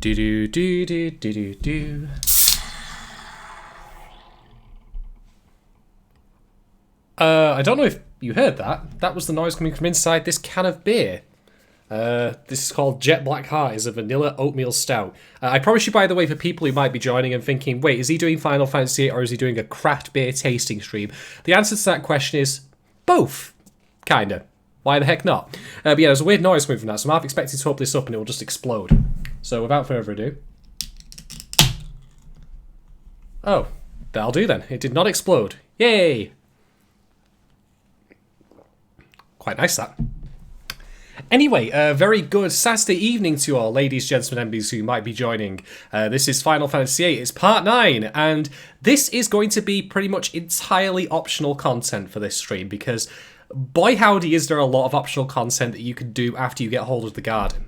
Do do do do do do do. I don't know if you heard that. That was the noise coming from inside this can of beer. This is called Jet Black Heart. It's a vanilla oatmeal stout. I promise you, by the way, for people who might be joining and thinking, wait, is he doing Final Fantasy VIII or is he doing a craft beer tasting stream? The answer to that question is both. Kinda. Why the heck not? But yeah, there's a weird noise coming from that, so I'm half expecting to open this up and it will just explode. So without further ado... Oh, that'll do then. It did not explode. Yay! Quite nice, that. Anyway, very good Saturday evening to all ladies, gentlemen, MBs who might be joining. This is Final Fantasy VIII. It's part 9, and this is going to be pretty much entirely optional content for this stream, because boy howdy is there a lot of optional content that you can do after you get hold of the garden.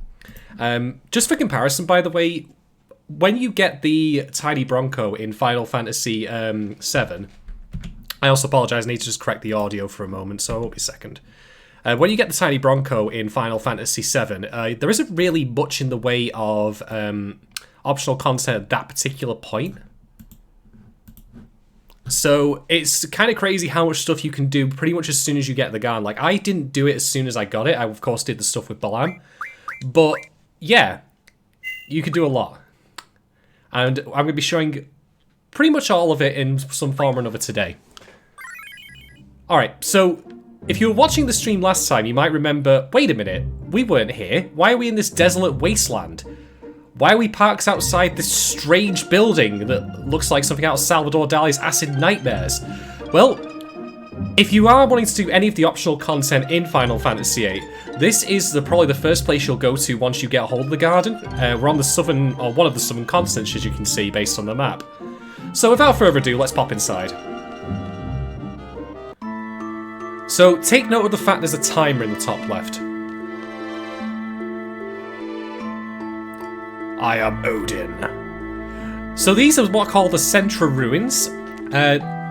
Just for comparison, by the way, when you get the Tiny Bronco in Final Fantasy VII, I also apologise, I need to just correct the audio for a moment, so it won't be a second. When you get the Tiny Bronco in Final Fantasy VII, there isn't really much in the way of optional content at that particular point. So it's kind of crazy how much stuff you can do pretty much as soon as you get the garden. Like, I didn't do it as soon as I got it. I, of course, did the stuff with Balam. But, yeah, you could do a lot. And I'm going to be showing pretty much all of it in some form or another today. Alright, so... if you were watching the stream last time, you might remember, wait a minute, we weren't here. Why are we in this desolate wasteland? Why are we parked outside this strange building that looks like something out of Salvador Dali's Acid Nightmares? Well, if you are wanting to do any of the optional content in Final Fantasy VIII, this is probably the first place you'll go to once you get a hold of the garden. We're on the southern, or one of the southern continents, as you can see, based on the map. So without further ado, let's pop inside. So, take note of the fact there's a timer in the top left. I am Odin. So these are what are called the Centra Ruins.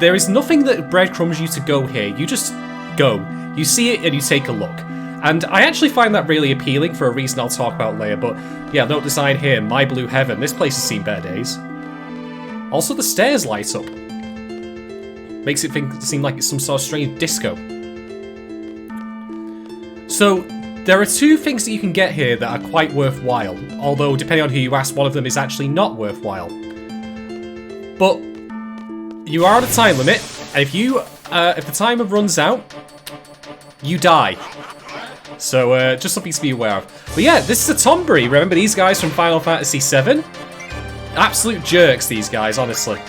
There is nothing that breadcrumbs you to go here. You just go. You see it and you take a look. And I actually find that really appealing for a reason I'll talk about later. But yeah, note design here, My Blue Heaven. This place has seen better days. Also, the stairs light up. Makes it seem like it's some sort of strange disco. So, there are two things that you can get here that are quite worthwhile, although depending on who you ask, one of them is actually not worthwhile. But you are on a time limit, and if the timer runs out, you die. So just something to be aware of. But yeah, this is a Tombury. Remember these guys from Final Fantasy VII? Absolute jerks, these guys, honestly.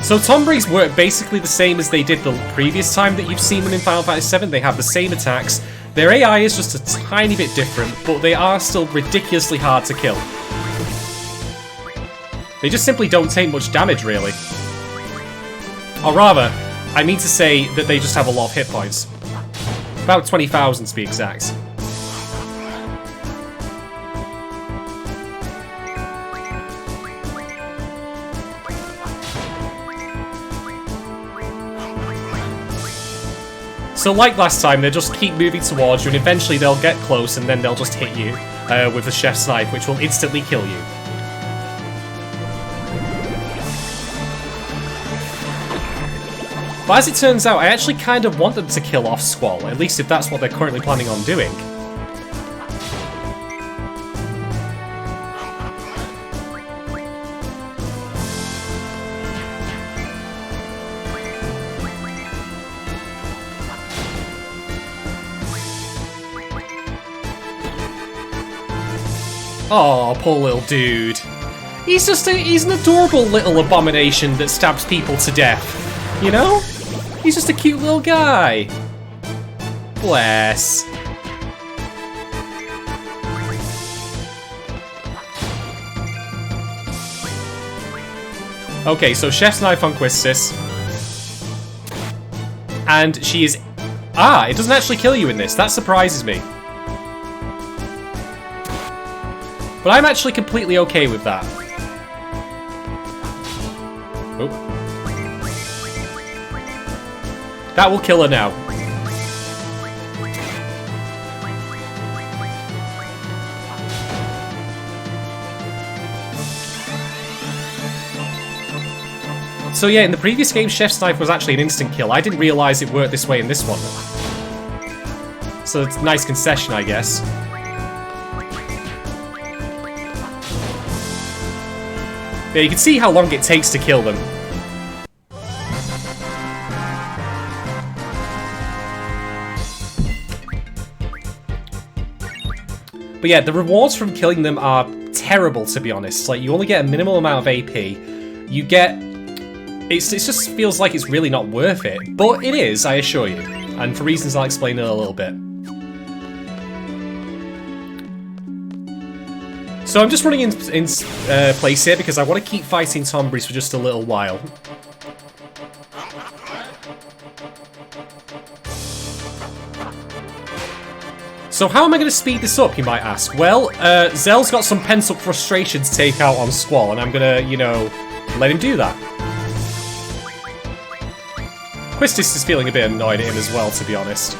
So Tomburys work basically the same as they did the previous time that you've seen them in Final Fantasy VII. They have the same attacks. Their AI is just a tiny bit different, but they are still ridiculously hard to kill. They just simply don't take much damage, really. Or rather, I mean to say that they just have a lot of hit points. About 20,000 to be exact. So like last time, they'll just keep moving towards you and eventually they'll get close and then they'll just hit you with the chef's knife, which will instantly kill you. But as it turns out, I actually kind of want them to kill off Squall, at least if that's what they're currently planning on doing. Oh, poor little dude. He's an adorable little abomination that stabs people to death. You know? He's just a cute little guy. Bless. Okay, so Chef's Knife on Quistis. And she is... Ah, it doesn't actually kill you in this. That surprises me. But I'm actually completely okay with that. Oh. That will kill her now. So yeah, in the previous game, Chef's Knife was actually an instant kill. I didn't realise it worked this way in this one. So it's a nice concession, I guess. Yeah, you can see how long it takes to kill them. But yeah, the rewards from killing them are terrible, to be honest. Like, you only get a minimal amount of AP. You get... It just feels like it's really not worth it. But it is, I assure you. And for reasons I'll explain in a little bit. So I'm just running in place here because I want to keep fighting Tombries for just a little while. So how am I going to speed this up, you might ask? Well, Zell's got some pent-up frustration to take out on Squall, and I'm going to, you know, let him do that. Quistis is feeling a bit annoyed at him as well, to be honest.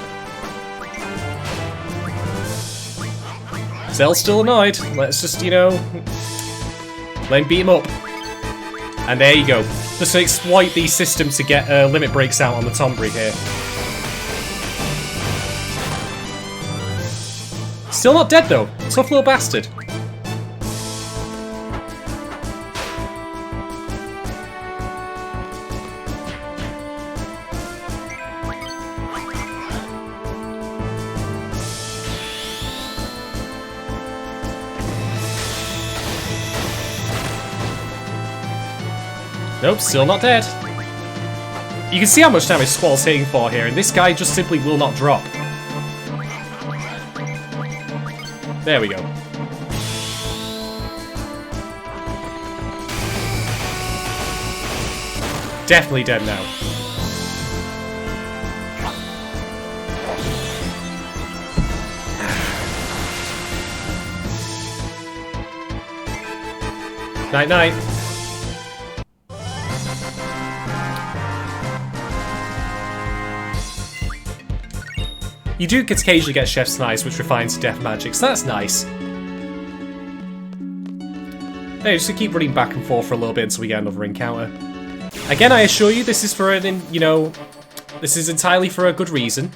Zell's still annoyed. Let's just, you know, let him beat him up. And there you go. Just to exploit the system to get limit breaks out on the Tombry here. Still not dead though. Tough little bastard. Nope, still not dead. You can see how much damage Squall's hitting for here, and this guy just simply will not drop. There we go. Definitely dead now. Night-night. You do occasionally get Chef's Knives, which refines death magic, so that's nice. Hey, just to keep running back and forth for a little bit until we get another encounter. Again, I assure you, this is for an, you know, this is entirely for a good reason.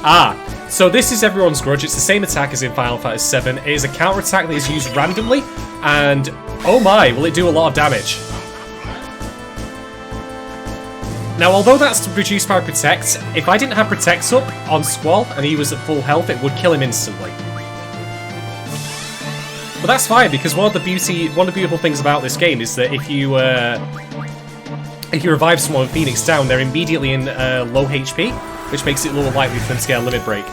Ah, so this is everyone's grudge. It's the same attack as in Final Fantasy VII. It is a counter attack that is used randomly, and oh my, will it do a lot of damage. Now, although that's reduced by Protect, if I didn't have Protect up on Squall and he was at full health, it would kill him instantly. But that's fine, because one of the beautiful things about this game is that if you revive someone with Phoenix down, they're immediately in low HP, which makes it a little likely for them to get a limit break.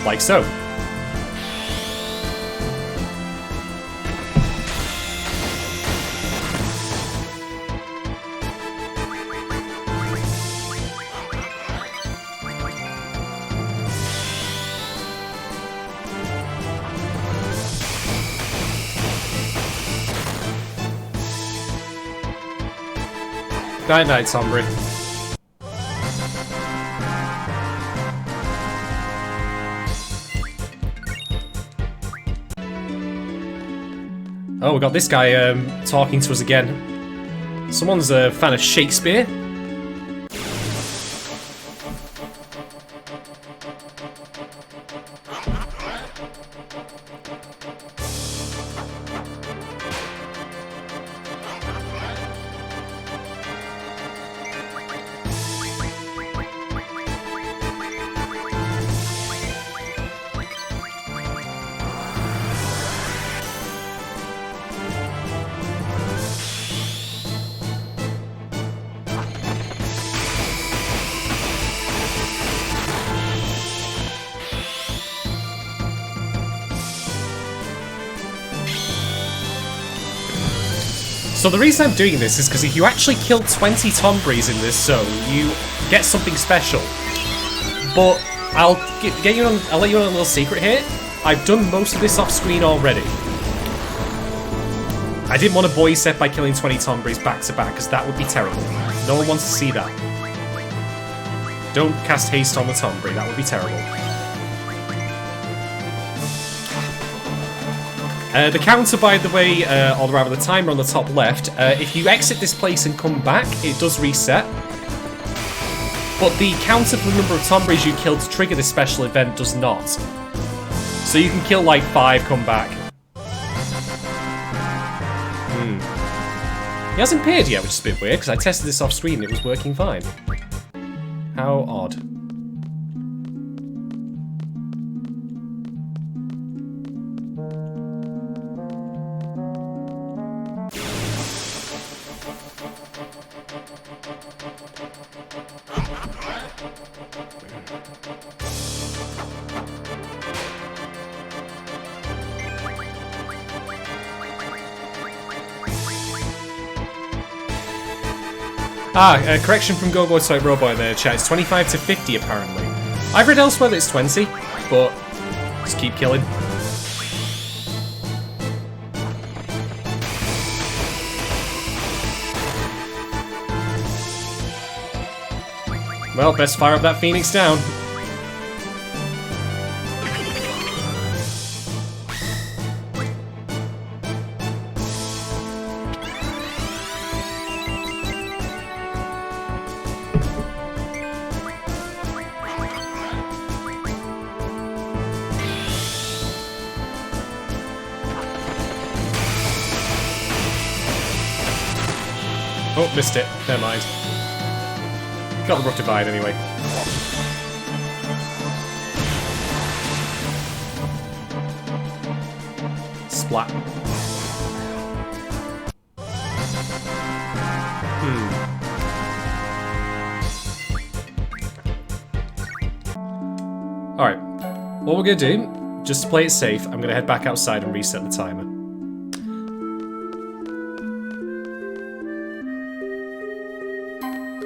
Like so. Night-night, Sombry. Oh, we got this guy talking to us again. Someone's a fan of Shakespeare. So the reason I'm doing this is because if you actually kill 20 Tombreys in this zone, you get something special. But I'll let you on a little secret here. I've done most of this off screen already. I didn't want to boy set by killing 20 Tombreys back to back because that would be terrible. No one wants to see that. Don't cast haste on the Tombrey, that would be terrible. The counter, by the way, or rather the timer on the top left, if you exit this place and come back, it does reset. But the counter for the number of Tombreys you kill to trigger this special event does not. So you can kill like 5, come back. He hasn't appeared yet, which is a bit weird, because I tested this off screen and it was working fine. How odd. Correction from Gobo Toy Robo in the chat. It's 25 to 50 apparently. I've read elsewhere that it's 20, but just keep killing. Well, best fire up that Phoenix down. Oh, missed it. Never mind. Got the Brook Divide anyway. Splat. Alright. What we're gonna do, just to play it safe, I'm gonna head back outside and reset the timer.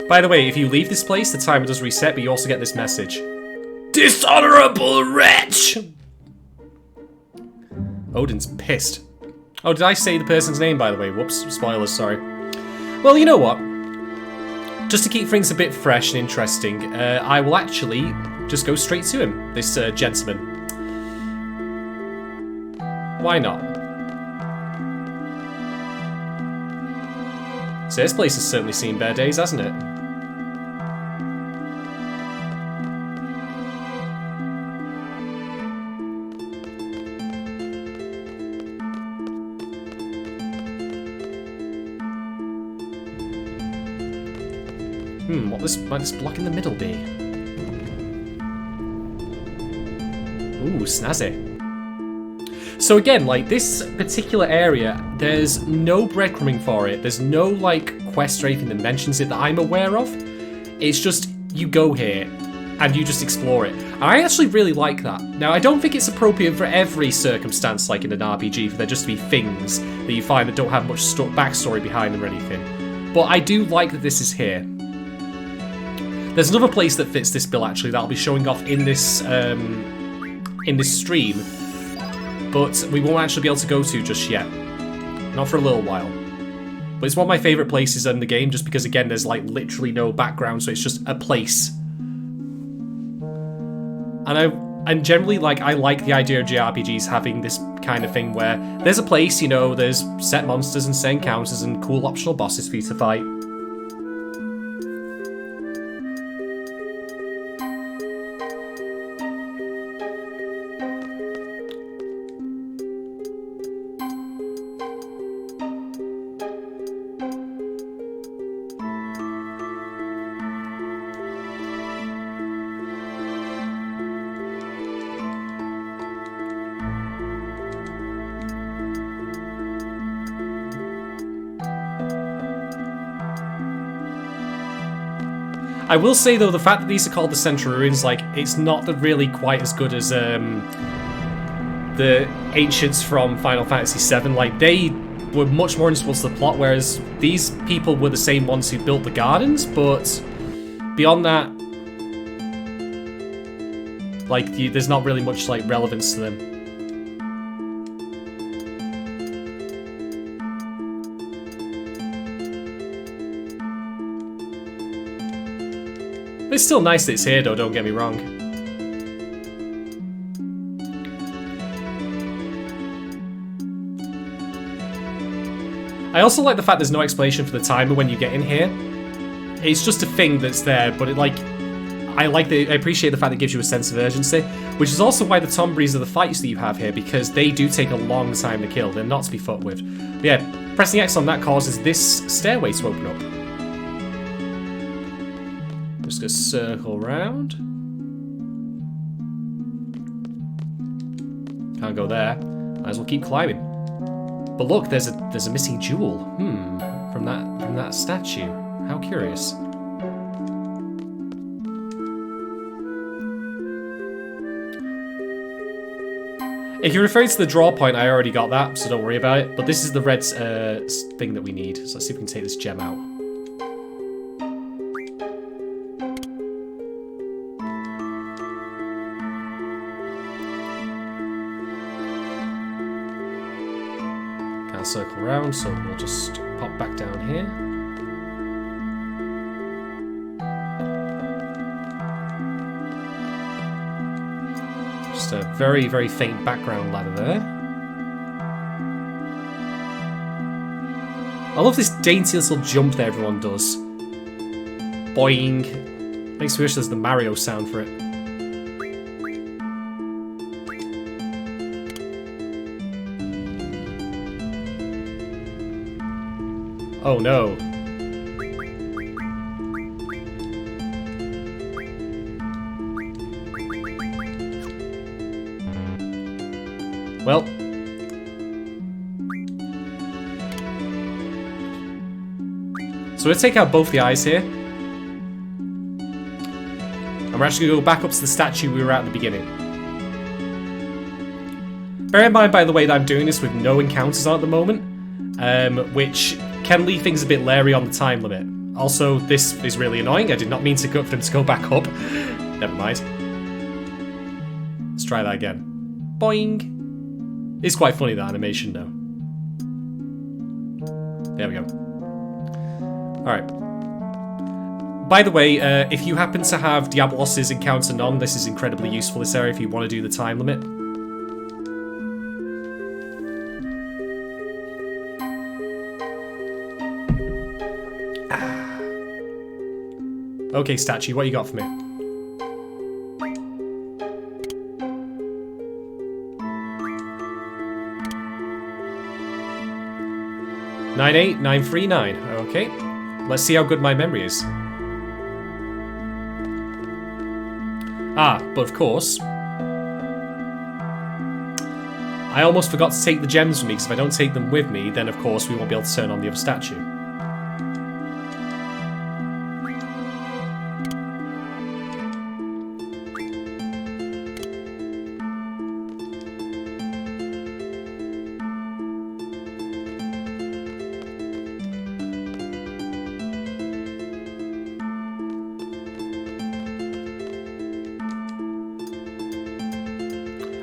By the way, if you leave this place, the timer does reset, but you also get this message. Dishonorable wretch! Odin's pissed. Oh, did I say the person's name, by the way? Whoops, spoilers, sorry. Well, you know what? Just to keep things a bit fresh and interesting, I will actually just go straight to him, this gentleman. Why not? So this place has certainly seen better days, hasn't it? What might this block in the middle be? Ooh, snazzy. So again, like, this particular area, there's no breadcrumbing for it. There's no, like, quest or anything that mentions it that I'm aware of. It's just, you go here, and you just explore it. And I actually really like that. Now, I don't think it's appropriate for every circumstance, like in an RPG, for there just to be things that you find that don't have much backstory behind them or anything. But I do like that this is here. There's another place that fits this bill, actually, that I'll be showing off in this stream, but we won't actually be able to go to just yet. Not for a little while. But it's one of my favourite places in the game, just because, again, there's, like, literally no background, so it's just a place. And generally, like, I like the idea of JRPGs having this kind of thing where there's a place, you know, there's set monsters and set encounters and cool optional bosses for you to fight. I will say, though, the fact that these are called the Central Ruins, like, it's not really quite as good as the Ancients from Final Fantasy VII. Like, they were much more integral to the plot, whereas these people were the same ones who built the gardens, but beyond that, like, there's not really much, like, relevance to them. It's still nice that it's here, though, don't get me wrong. I also like the fact there's no explanation for the timer when you get in here. It's just a thing that's there, but it, like, I appreciate the fact that it gives you a sense of urgency, which is also why the Tombrees are the fights that you have here, because they do take a long time to kill. They're not to be fucked with. But yeah, pressing X on that causes this stairway to open up. Just gonna circle round. Can't go there. Might as well keep climbing. But look, there's a missing jewel. From that statue. How curious. If you're referring to the draw point, I already got that, so don't worry about it. But this is the red thing that we need. So let's see if we can take this gem out. Can't circle around, so we'll just pop back down here. Just a very, very faint background ladder there. I love this dainty little jump that everyone does. Boing. Makes me wish there's the Mario sound for it. Oh no. Well. So we'll take out both the eyes here. And we're actually going to go back up to the statue we were at the beginning. Bear in mind, by the way, that I'm doing this with no encounters on at the moment. Which can leave things a bit leery on the time limit. Also, this is really annoying. I did not mean for them to go back up. Never mind. Let's try that again. Boing. It's quite funny, that animation, though. There we go. Alright. By the way, if you happen to have Diablos' encounter none, this is incredibly useful, this area, if you want to do the time limit. Okay, statue, what you got for me? $98939. Okay. Let's see how good my memory is. Ah, but of course, I almost forgot to take the gems with me, because if I don't take them with me, then of course we won't be able to turn on the other statue.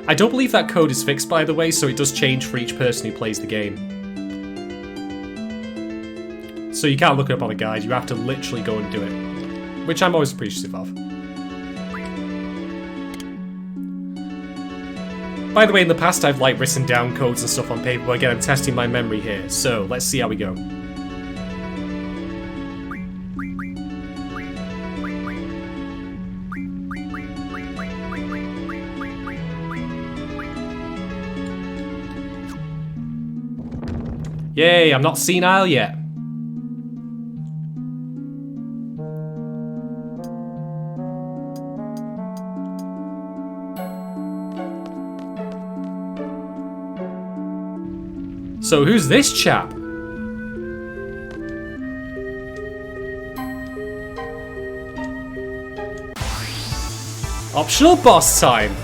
I don't believe that code is fixed, by the way, so it does change for each person who plays the game. So you can't look it up on a guide, you have to literally go and do it. Which I'm always appreciative of. By the way, in the past I've like written down codes and stuff on paper, but again I'm testing my memory here, so let's see how we go. Yay, I'm not senile yet. So who's this chap? Optional boss time.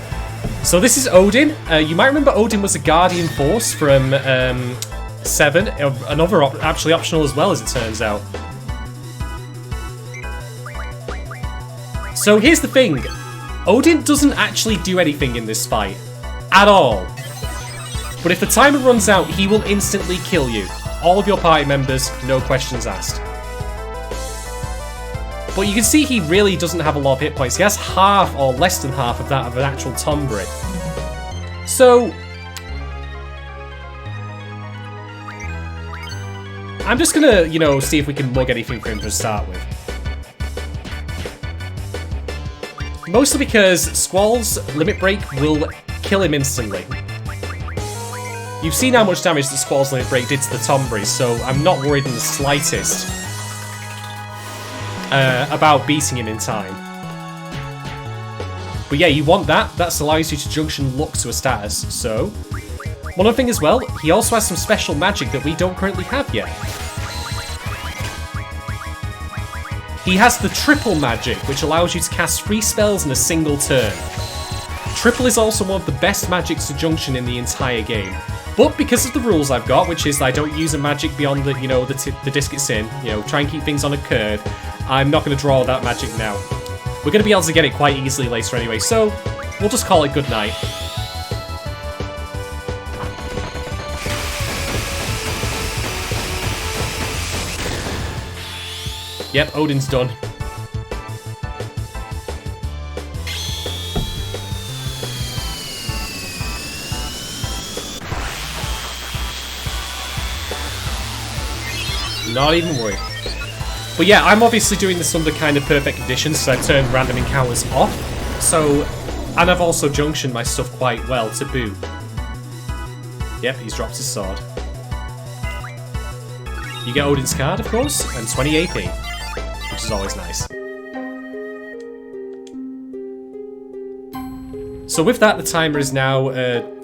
So this is Odin. You might remember Odin was a guardian force from 7, another actually optional as well, as it turns out. So here's the thing. Odin doesn't actually do anything in this fight. At all. But if the timer runs out, he will instantly kill you. All of your party members, no questions asked. But you can see he really doesn't have a lot of hit points. He has half or less than half of that of an actual Tombury. So I'm just gonna, you know, see if we can mug anything for him to start with. Mostly because Squall's Limit Break will kill him instantly. You've seen how much damage the Squall's Limit Break did to the Tombury, so I'm not worried in the slightest about beating him in time. But yeah, you want that. That allows you to junction luck to a status. So, one other thing as well, he also has some special magic that we don't currently have yet. He has the triple magic, which allows you to cast 3 spells in a single turn. Triple is also one of the best magics to junction in the entire game. But because of the rules I've got, which is I don't use a magic beyond the, you know, the disc it's in, you know, try and keep things on a curve, I'm not going to draw that magic now. We're going to be able to get it quite easily later anyway, so we'll just call it good night. Yep, Odin's done. Not even worried. But yeah, I'm obviously doing this under kind of perfect conditions, so I've turned random encounters off. So, and I've also junctioned my stuff quite well to boot. Yep, he's dropped his sword. You get Odin's card, of course, and 20 AP, which is always nice. So with that, the timer is now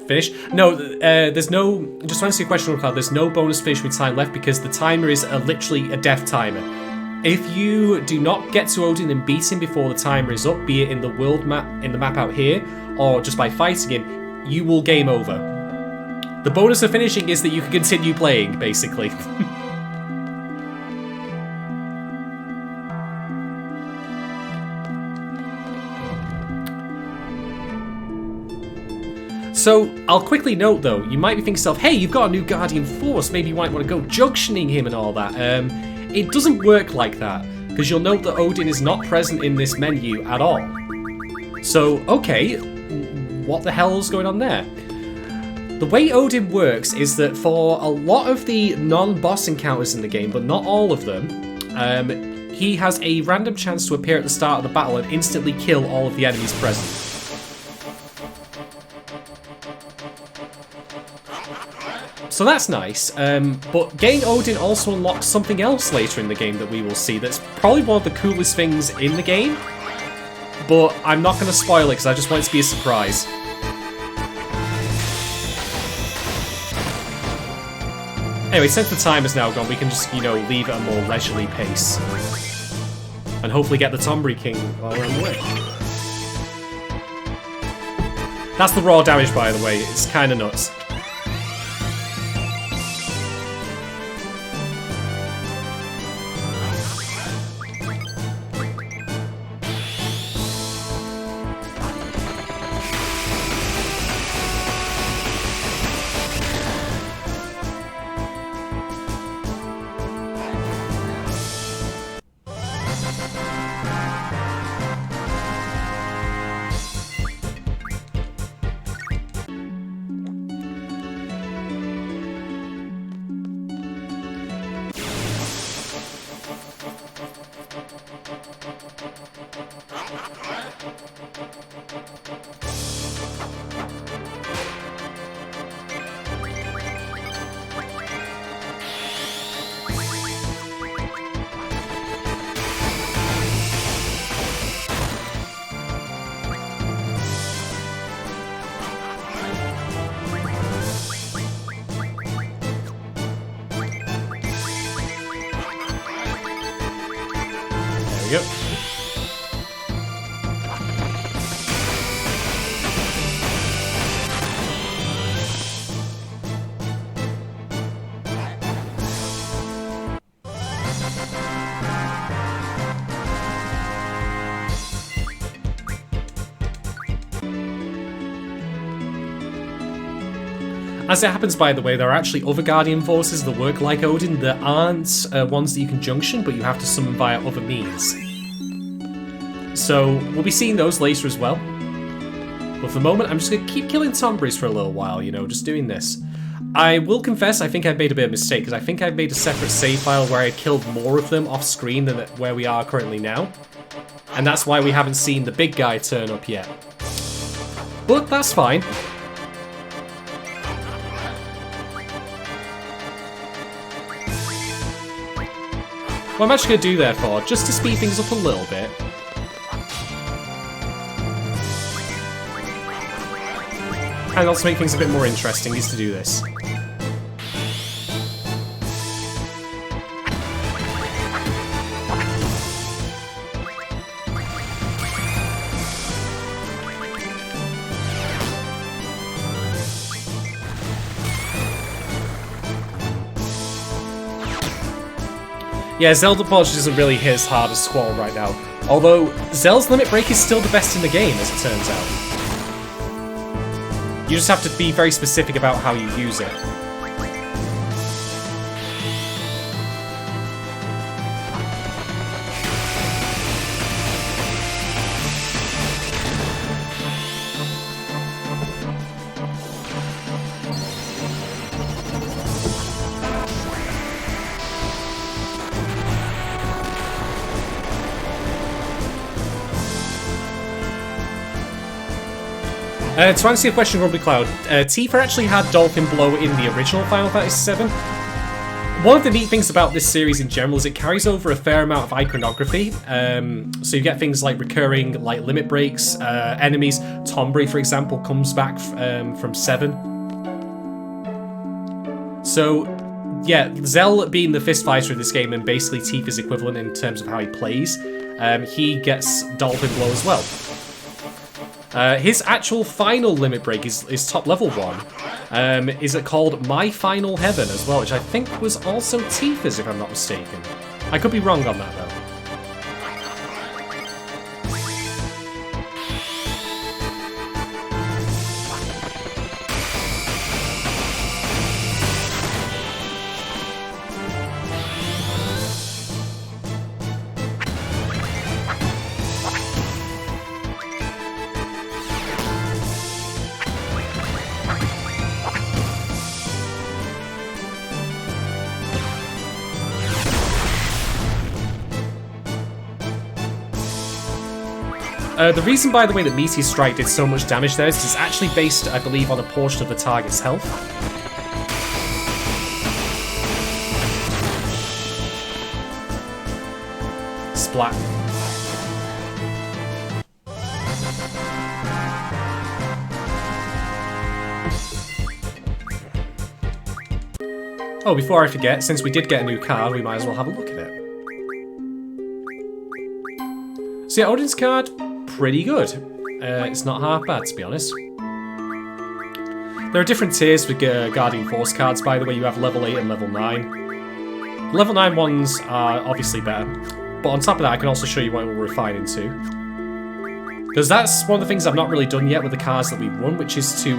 finished. No, there's no, just to answer your question, Cloud, there's no bonus finish with time left because the timer is literally a death timer. If you do not get to Odin and beat him before the timer is up, be it in the world map, in the map out here, or just by fighting him, you will game over. The bonus of finishing is that you can continue playing, basically. So, I'll quickly note though, you might be thinking to yourself, hey, you've got a new Guardian Force, maybe you might want to go junctioning him and all that. It doesn't work like that, because you'll note that Odin is not present in this menu at all. So, okay, what the hell's going on there? The way Odin works is that for a lot of the non-boss encounters in the game, but not all of them, he has a random chance to appear at the start of the battle and instantly kill all of the enemies present. So that's nice, but getting Odin also unlocks something else later in the game that we will see that's probably one of the coolest things in the game, but I'm not going to spoil it because I just want it to be a surprise. Anyway, since the time is now gone, we can just, you know, leave at a more leisurely pace. And hopefully get the Tombury King while we're on the way. That's the raw damage, by the way, it's kind of nuts. Yep. As it happens, by the way, there are actually other Guardian forces that work like Odin that aren't ones that you can junction, but you have to summon via other means. So we'll be seeing those later as well. But for the moment, I'm just going to keep killing Tombries for a little while, you know, just doing this. I will confess, I think I've made a bit of a mistake, because I think I've made a separate save file where I killed more of them off screen than where we are currently now. And that's why we haven't seen the big guy turn up yet. But that's fine. What I'm actually going to do, therefore, just to speed things up a little bit, and also make things a bit more interesting, is to do this. Yeah, Zell unfortunately doesn't really hit as hard as Squall right now. Although, Zell's Limit Break is still the best in the game, as it turns out. You just have to be very specific about how you use it. To answer your question, Grumpy Cloud, Tifa actually had Dolphin Blow in the original Final Fantasy VII. One of the neat things about this series in general is it carries over a fair amount of iconography. So you get things like recurring like limit breaks, enemies. Tombry, for example, comes back from 7. So, yeah, Zell being the fist fighter in this game and basically Tifa's equivalent in terms of how he plays, he gets Dolphin Blow as well. His actual final limit break is top level 1. Is it called My Final Heaven as well, which I think was also Tifa's, if I'm not mistaken. I could be wrong on that though. The reason, by the way, that Meteor Strike did so much damage there is it's actually based, I believe, on a portion of the target's health. Splat. Oh, before I forget, since we did get a new card, we might as well have a look at it. So yeah, Odin's card, pretty good. It's not half bad, to be honest. There are different tiers for Guardian Force cards, by the way. You have level 8 and level 9. Level 9 ones are obviously better. But on top of that, I can also show you what we'll refine into. Because that's one of the things I've not really done yet with the cards that we've won, which is to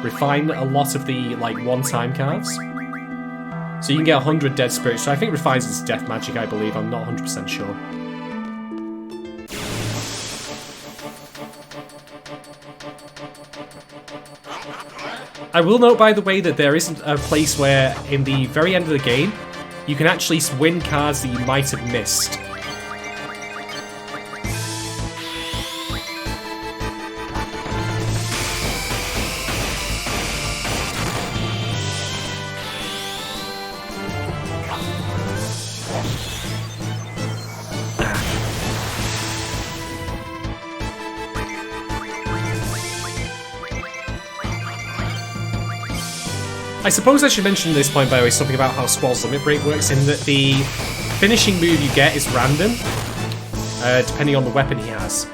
refine a lot of the like one-time cards. So you can get 100 Dead Spirits. So I think refines is Death Magic, I believe. I'm not 100% sure. I will note, by the way, that there isn't a place where, in the very end of the game, you can actually win cards that you might have missed. I suppose I should mention at this point, by the way, something about how Squall's Limit Break works, in that the finishing move you get is random, depending on the weapon he has.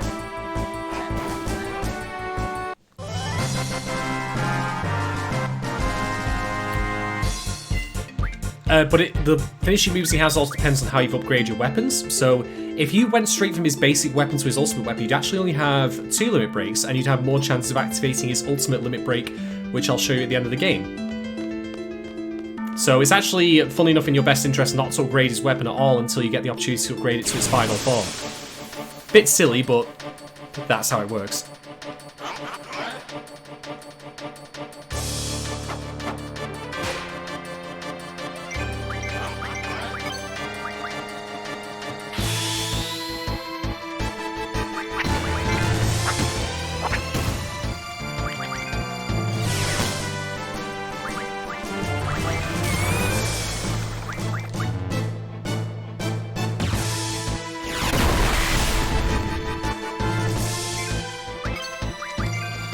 But the finishing moves he has also depends on how you've upgraded your weapons. So if you went straight from his basic weapon to his ultimate weapon, you'd actually only have 2 limit breaks, and you'd have more chances of activating his ultimate limit break which I'll show you at the end of the game. So it's actually, funny enough, in your best interest not to upgrade his weapon at all until you get the opportunity to upgrade it to its final form. Bit silly, but that's how it works.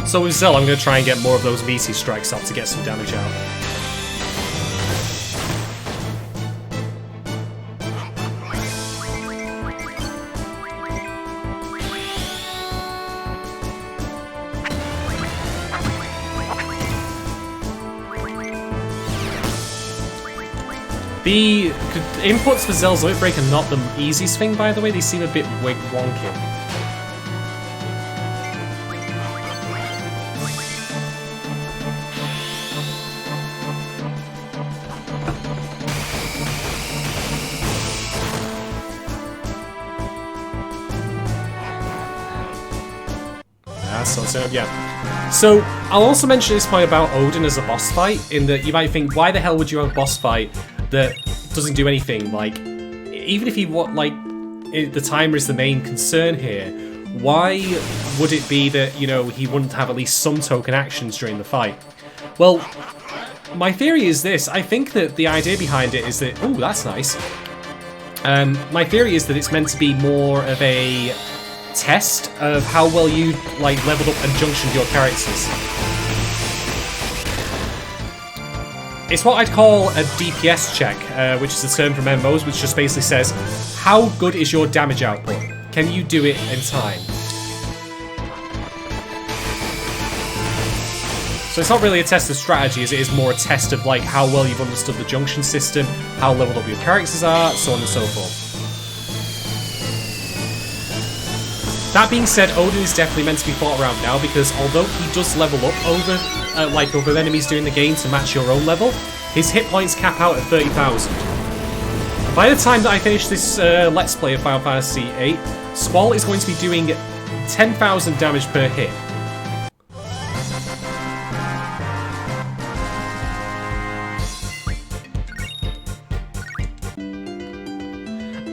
So with Zell, I'm going to try and get more of those meaty strikes off to get some damage out. The inputs for Zell's Limit Break are not the easiest thing, by the way. They seem a bit wonky. So I'll also mention this point about Odin as a boss fight, in that you might think, why the hell would you have a boss fight that doesn't do anything? Like, even if the timer is the main concern here, why would it be that, you know, he wouldn't have at least some token actions during the fight? Well, my theory is this. I think that the idea behind it is that, ooh, that's nice. My theory is that it's meant to be more of a test of how well you leveled up and junctioned your characters. It's what I'd call a DPS check, which is a term from MMOs, which just basically says, how good is your damage output? Can you do it in time? So it's not really a test of strategy, as it is more a test of how well you've understood the junction system, how leveled up your characters are, so on and so forth. That being said, Odin is definitely meant to be fought around now, because although he does level up over enemies during the game to match your own level, his hit points cap out at 30,000. By the time that I finish this Let's Play of Final Fantasy VIII, Squall is going to be doing 10,000 damage per hit.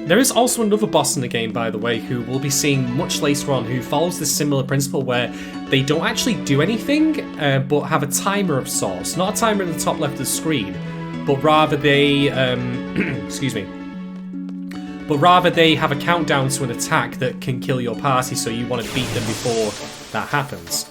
There is also another boss in the game, by the way, who we'll be seeing much later on, who follows this similar principle where they don't actually do anything, but have a timer of sorts. Not a timer in the top left of the screen, but rather they, excuse me, but rather they have a countdown to an attack that can kill your party, so you want to beat them before that happens.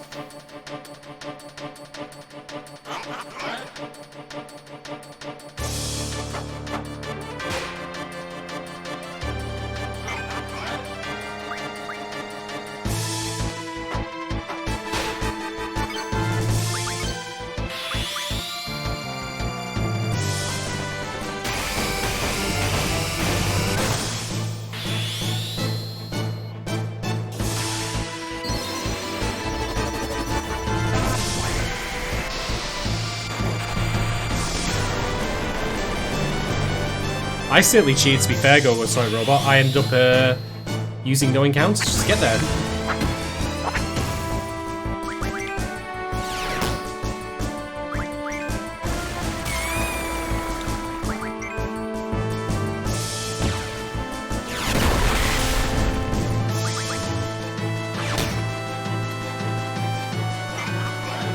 I certainly cheated, to be fair, sorry, Robot. I ended up using no encounters just to get there.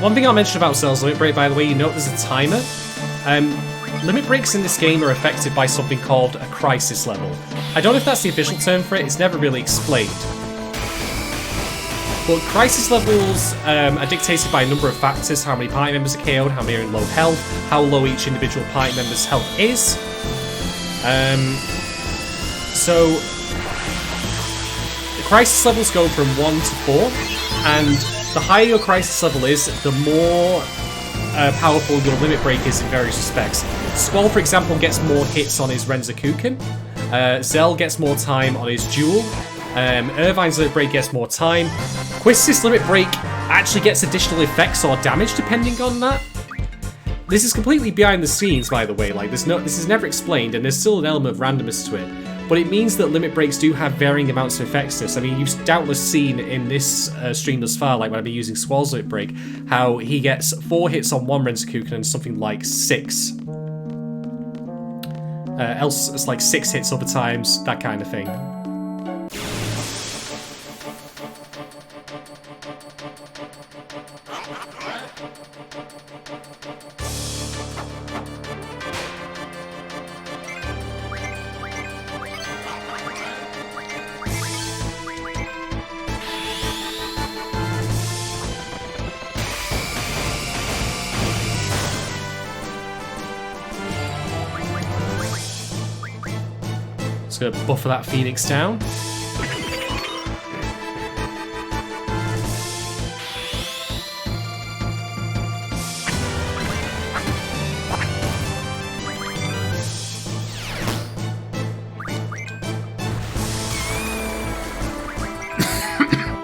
One thing I'll mention about Zell's Limit Break, by the way, you note there's a timer. Limit breaks in this game are affected by something called a crisis level. I don't know if that's the official term for it, it's never really explained. But crisis levels are dictated by a number of factors: how many party members are KO'd, how many are in low health, how low each individual party member's health is. So the crisis levels go from 1 to 4, and the higher your crisis level is, the more powerful your limit break is in various respects. Squall, for example, gets more hits on his Renzakuken. Zell gets more time on his Duel. Irvine's limit break gets more time. Quistis' limit break actually gets additional effects or damage depending on that. This is completely behind the scenes, by the way. Like, this is never explained, and there's still an element of randomness to it. But it means that limit breaks do have varying amounts of effects to this. I mean, you've doubtless seen in this stream thus far, like when I've been using Squall's limit break, how he gets 4 hits on one Rensukuken and something like 6. Else it's like 6 hits other times, that kind of thing. Gonna buffer that Phoenix down.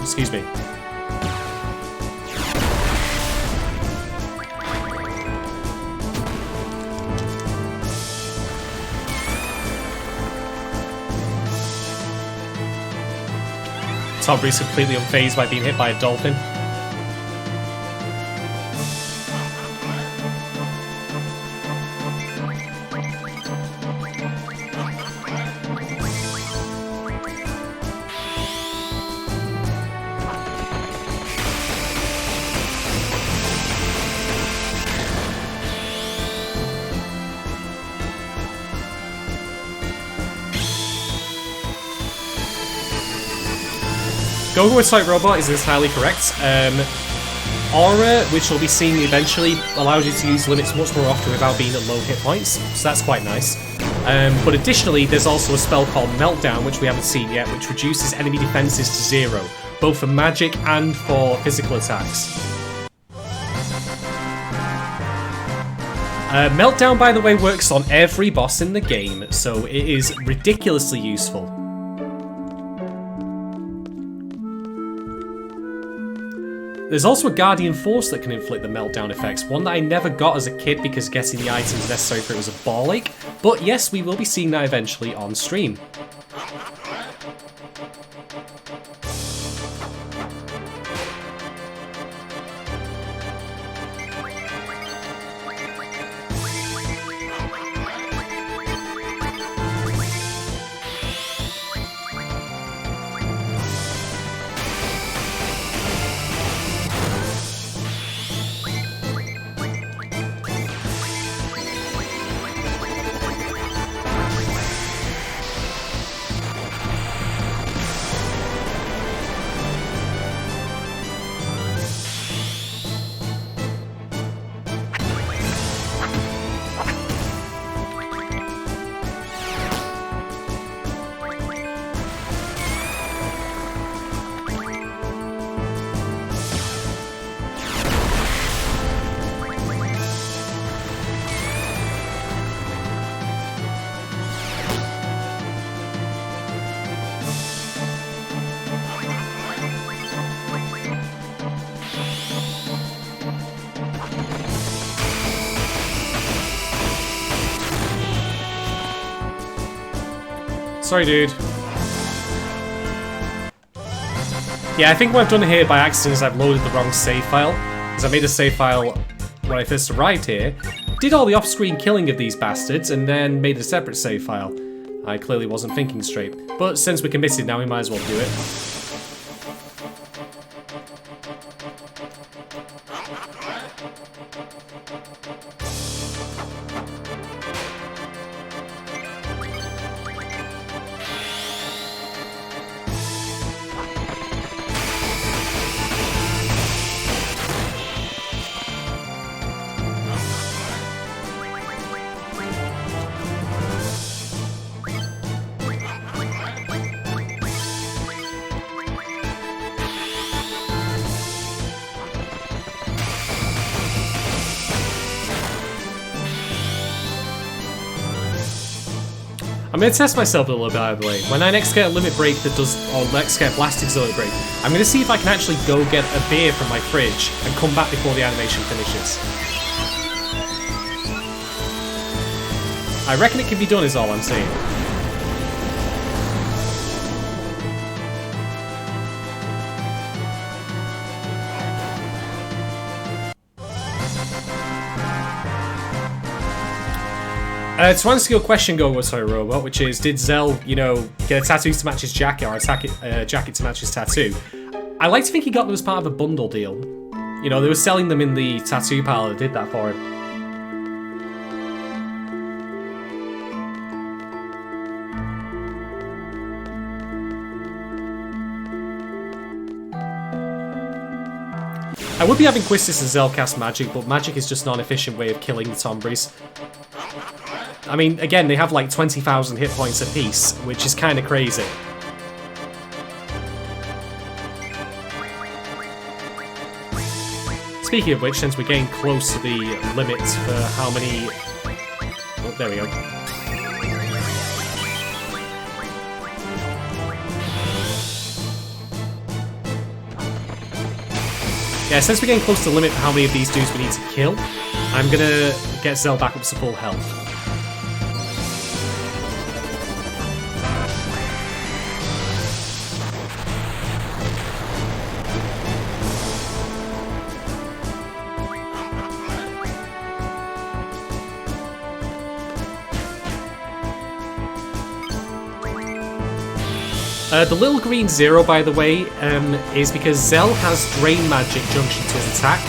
Excuse me. Aubrey's completely unfazed by being hit by a dolphin. Going with Sight Robot is entirely correct. Aura, which we'll be seeing eventually, allows you to use limits much more often without being at low hit points, so that's quite nice. But additionally, there's also a spell called Meltdown, which we haven't seen yet, which reduces enemy defenses to 0, both for magic and for physical attacks. Meltdown, by the way, works on every boss in the game, so it is ridiculously useful. There's also a Guardian Force that can inflict the Meltdown effects, one that I never got as a kid because getting the items necessary for it was a ball ache, but yes, we will be seeing that eventually on stream. Sorry, dude. Yeah, I think what I've done here by accident is I've loaded the wrong save file, because I made a save file when I first arrived here, did all the off-screen killing of these bastards, and then made a separate save file. I clearly wasn't thinking straight. But since we're committed now, we might as well do it. I'm going to test myself a little bit, by the way. When I next get a limit break that does, or next get Blasting's limit break, I'm going to see if I can actually go get a beer from my fridge and come back before the animation finishes. I reckon it can be done is all I'm saying. To answer your question, Robot, which is, did Zell, you know, get a tattoo to match his jacket or a jacket to match his tattoo? I like to think he got them as part of a bundle deal. You know, they were selling them in the tattoo parlor that did that for him. I would be having Quistis and Zell cast magic, but magic is just not an efficient way of killing the Tombreys. I mean, again, they have like 20,000 hit points apiece, which is kind of crazy. Speaking of which, since we're getting close to the limits for how many... Oh, there we go. Yeah, since we're getting close to the limit for how many of these dudes we need to kill, I'm gonna get Zell back up to full health. The little green 0, by the way, is because Zell has Drain Magic junction to his attack.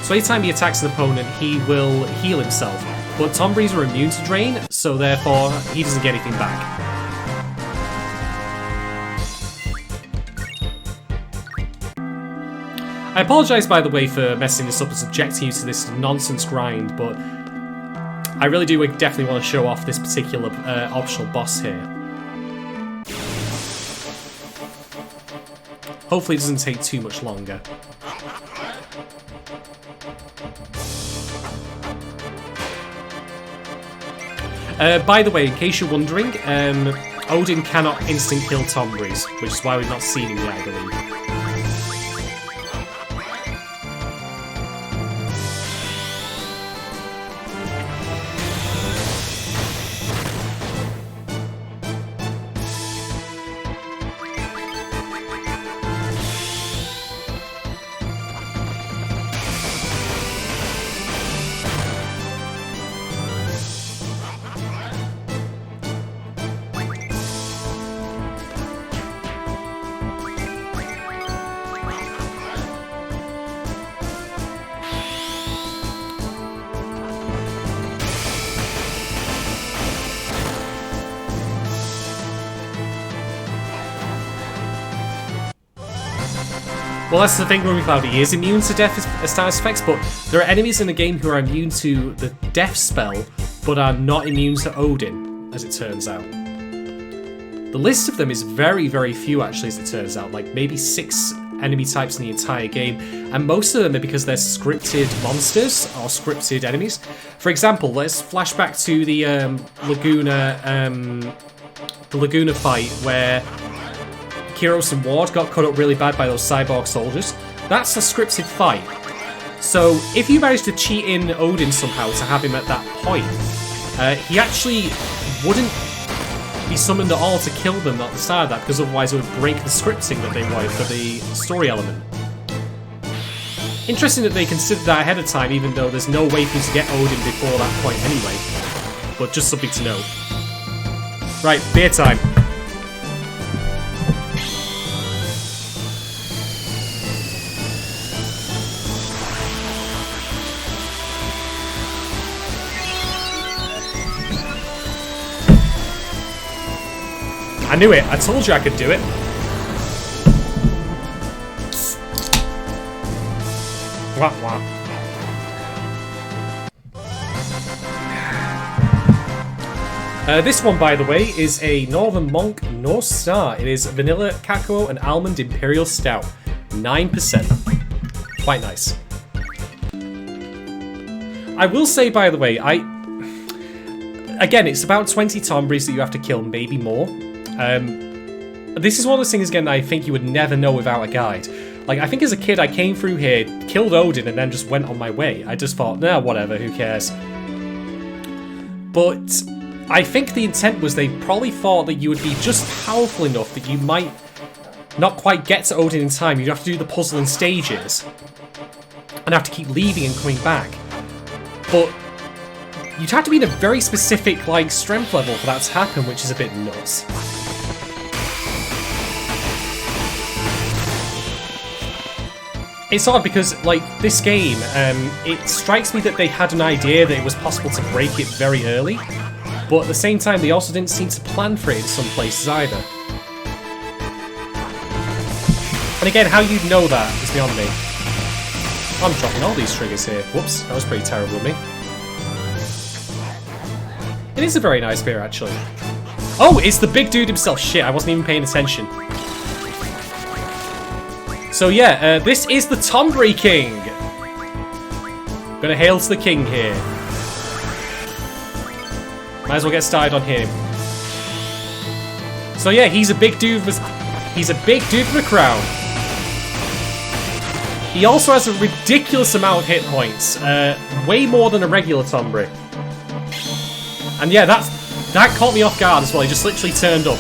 So anytime he attacks an opponent, he will heal himself. But Tombreys are immune to Drain, so therefore he doesn't get anything back. I apologise, by the way, for messing this up and subjecting you to this nonsense grind, but I really do definitely want to show off this particular optional boss here. Hopefully it doesn't take too much longer. By the way, in case you're wondering, Odin cannot instant kill Tombreys, which is why we've not seen him yet, I believe. Well, that's the thing, Ruby Cloud, he is immune to death status effects, but there are enemies in the game who are immune to the death spell, but are not immune to Odin, as it turns out. The list of them is very, very few, actually, as it turns out, like maybe 6 enemy types in the entire game, and most of them are because they're scripted monsters, or scripted enemies. For example, let's flash back to the Laguna fight, where Kyros and Ward got cut up really bad by those cyborg soldiers. That's a scripted fight. So if you manage to cheat in Odin somehow to have him at that point, he actually wouldn't be summoned at all to kill them at the start of that, because otherwise it would break the scripting that they wanted for the story element. Interesting that they considered that ahead of time, even though there's no way for you to get Odin before that point anyway. But just something to know. Right, beer time. I knew it. I told you I could do it. Wah, wah. This one, by the way, is a Northern Monk North Star. It is vanilla, cacao, and almond imperial stout. 9%. Quite nice. I will say, by the way, again, it's about 20 Tombries that you have to kill, maybe more. This is one of those things, again, that I think you would never know without a guide. Like, I think as a kid, I came through here, killed Odin, and then just went on my way. I just thought, nah, whatever, who cares? But I think the intent was they probably thought that you would be just powerful enough that you might not quite get to Odin in time. You'd have to do the puzzle in stages and have to keep leaving and coming back. But you'd have to be in a very specific, like, strength level for that to happen, which is a bit nuts. It's odd because, like, this game, it strikes me that they had an idea that it was possible to break it very early, but at the same time, they also didn't seem to plan for it in some places either. And again, how you'd know that is beyond me. I'm dropping all these triggers here. Whoops, that was pretty terrible of me. It is a very nice beer, actually. Oh, it's the big dude himself. Shit, I wasn't even paying attention. So yeah, this is the Tombry King. Gonna hail to the king here. Might as well get started on him. So yeah, he's a big dude with a crown. He also has a ridiculous amount of hit points, way more than a regular Tombry. And yeah, that caught me off guard as well. He just literally turned up.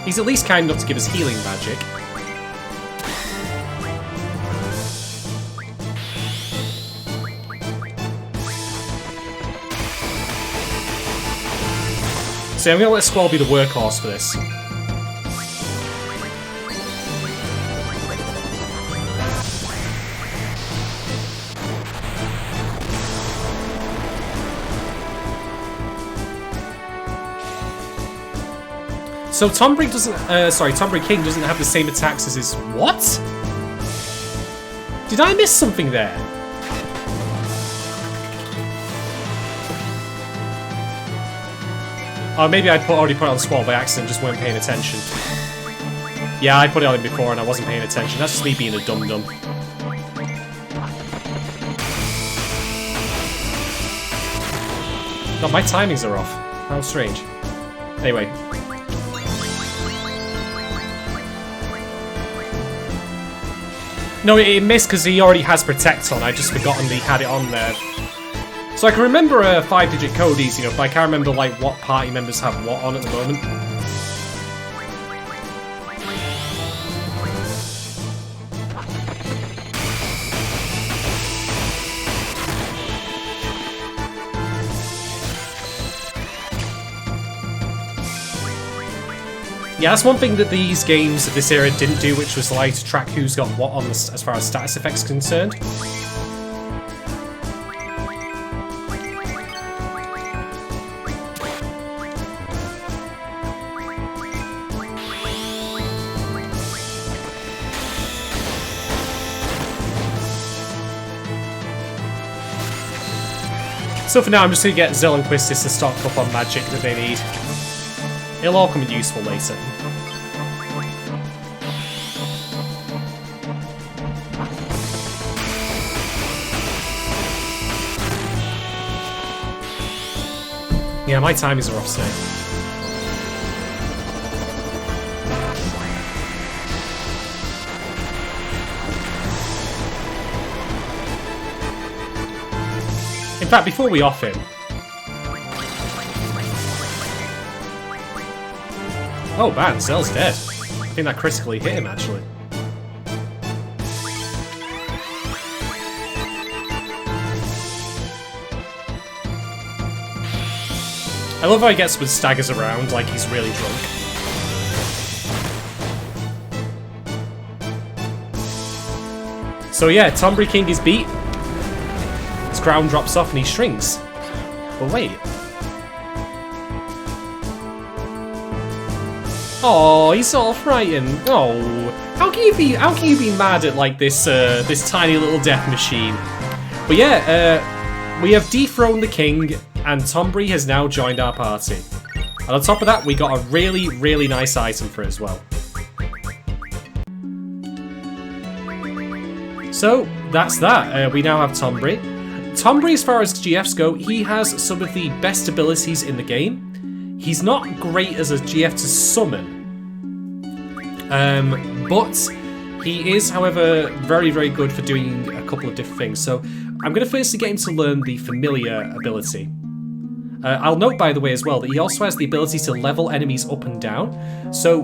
He's at least kind enough to give us healing magic. So I'm going to let Squall be the workhorse for this. So Tombry King doesn't have the same attacks as his... What? Did I miss something there? Oh, maybe I already put it on Squall by accident, just weren't paying attention. Yeah, I put it on him before and I wasn't paying attention. That's just me being a dum-dum. God, my timings are off. How strange. Anyway. No, it missed because he already has Protect on. I just forgotten that he had it on there. So I can remember a 5-digit code easy enough, but I can't remember like what party members have what on at the moment. Yeah, that's one thing that these games of this era didn't do, which was like to track who's got what on this, as far as status effects are concerned. So for now, I'm just going to get Zell and Quistis to stock up on magic that they need. It'll all come in useful later. Yeah, my timings are off today. In fact, before we off him... Oh man, Zell's dead. I think that critically hit him, actually. I love how he gets with staggers around like he's really drunk. So yeah, Tombry King is beat. His crown drops off and he shrinks. But wait. Oh, he's all frightened. Oh, how can you be mad at like this this tiny little death machine? But yeah, we have dethroned the king, and Tombury has now joined our party. And on top of that, we got a really, really nice item for it as well. So, that's that. We now have Tombury. Tombury, as far as GFs go, he has some of the best abilities in the game. He's not great as a GF to summon. But he is, however, very, very good for doing a couple of different things. So, I'm going to firstly get him to learn the familiar ability. I'll note, by the way, as well, that he also has the ability to level enemies up and down. So,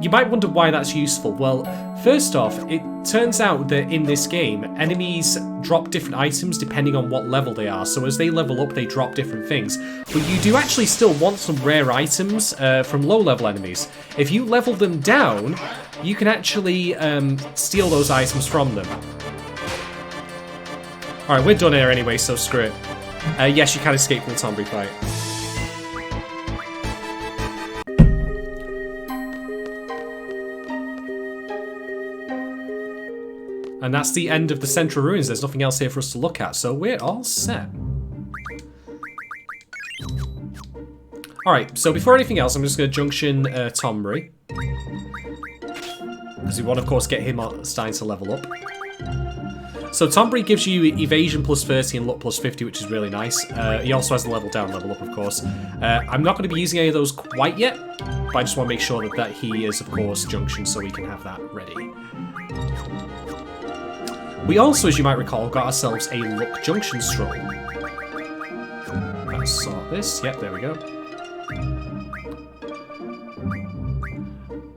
you might wonder why that's useful. Well, first off, it turns out that in this game, enemies drop different items depending on what level they are. So as they level up, they drop different things. But you do actually still want some rare items from low-level enemies. If you level them down, you can actually steal those items from them. Alright, we're done here anyway, so screw it. Yes, you can escape from the Tombury fight. And that's the end of the Central Ruins. There's nothing else here for us to look at, so we're all set. Alright, so before anything else, I'm just going to junction Tombury. Because we want, of course, get him starting to level up. So Tombury gives you evasion plus 30 and luck plus 50, which is really nice. He also has the level down, level up, of course. I'm not going to be using any of those quite yet, but I just want to make sure that he is, of course, junctioned so we can have that ready. We also, as you might recall, got ourselves a luck junction scroll. Let's sort this. Yep, there we go.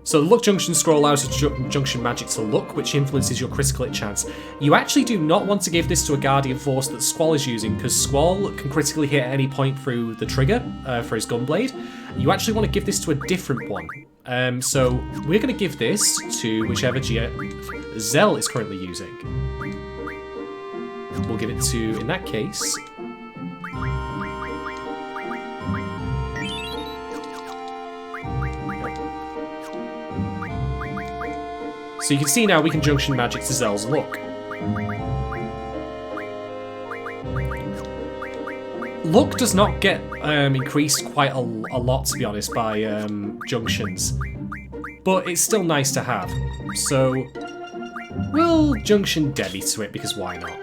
So the luck junction scroll allows you to junction magic to luck, which influences your critical hit chance. You actually do not want to give this to a Guardian Force that Squall is using, because Squall can critically hit at any point through the trigger for his gunblade. You actually want to give this to a different one. So we're going to give this to whichever GF Zell is currently using. We'll give it to, in that case... So you can see now we can junction magic to Zell's luck. Luck does not get increased quite a lot, to be honest, by junctions. But it's still nice to have. So we'll junction Debbie to it, because why not?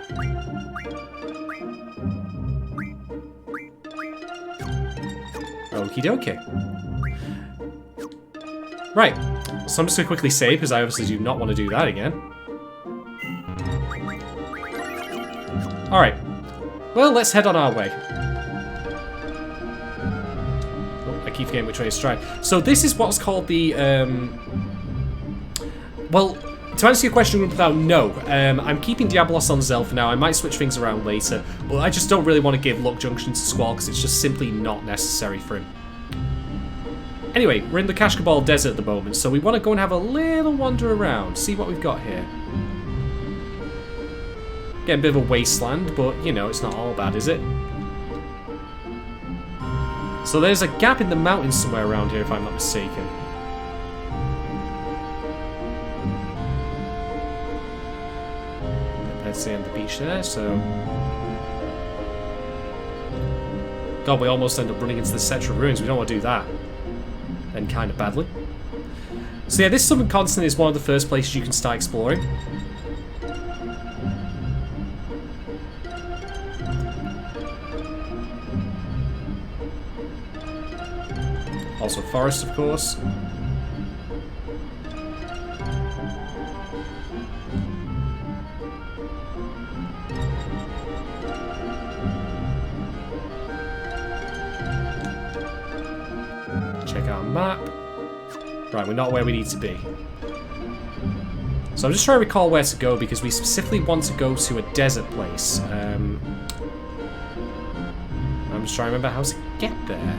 Okie dokie. Right, so I'm just going to quickly save, because I obviously do not want to do that again. Alright, well, let's head on our way. Oh, I keep forgetting which way to strike. So this is what's called the, well, to answer your question without no, I'm keeping Diabolos on Zell for now. I might switch things around later, but I just don't really want to give Luck Junction to Squall, because it's just simply not necessary for him. Anyway, we're in the Kashkabal Desert at the moment, so we want to go and have a little wander around, see what we've got here. Getting a bit of a wasteland, but, you know, it's not all bad, is it? So there's a gap in the mountains somewhere around here, if I'm not mistaken. Let's see on the beach there, so... God, we almost end up running into the Central Ruins. We don't want to do that. And kind of badly. So yeah, this Southern Continent is one of the first places you can start exploring. Also forest, of course. Check our map. Right, we're not where we need to be. So I'm just trying to recall where to go, because we specifically want to go to a desert place. I'm just trying to remember how to get there.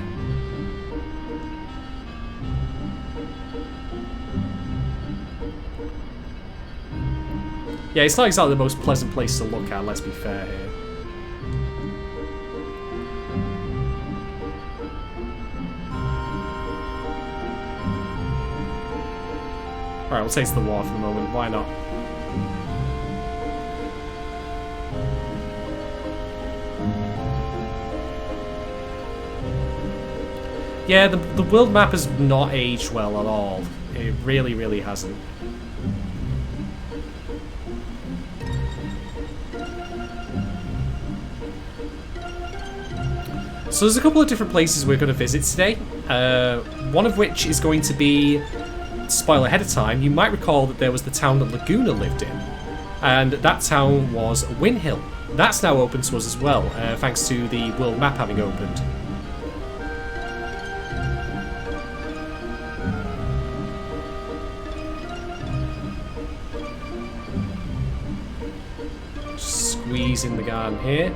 Yeah, it's not exactly the most pleasant place to look at, let's be fair here. Alright, we'll take to the water for the moment, why not? Yeah, the world map has not aged well at all. It really, really hasn't. So there's a couple of different places we're going to visit today. One of which is going to be, spoiler ahead of time, you might recall that there was the town that Laguna lived in. And that town was Windhill. That's now open to us as well, thanks to the world map having opened. Squeeze in the garden here.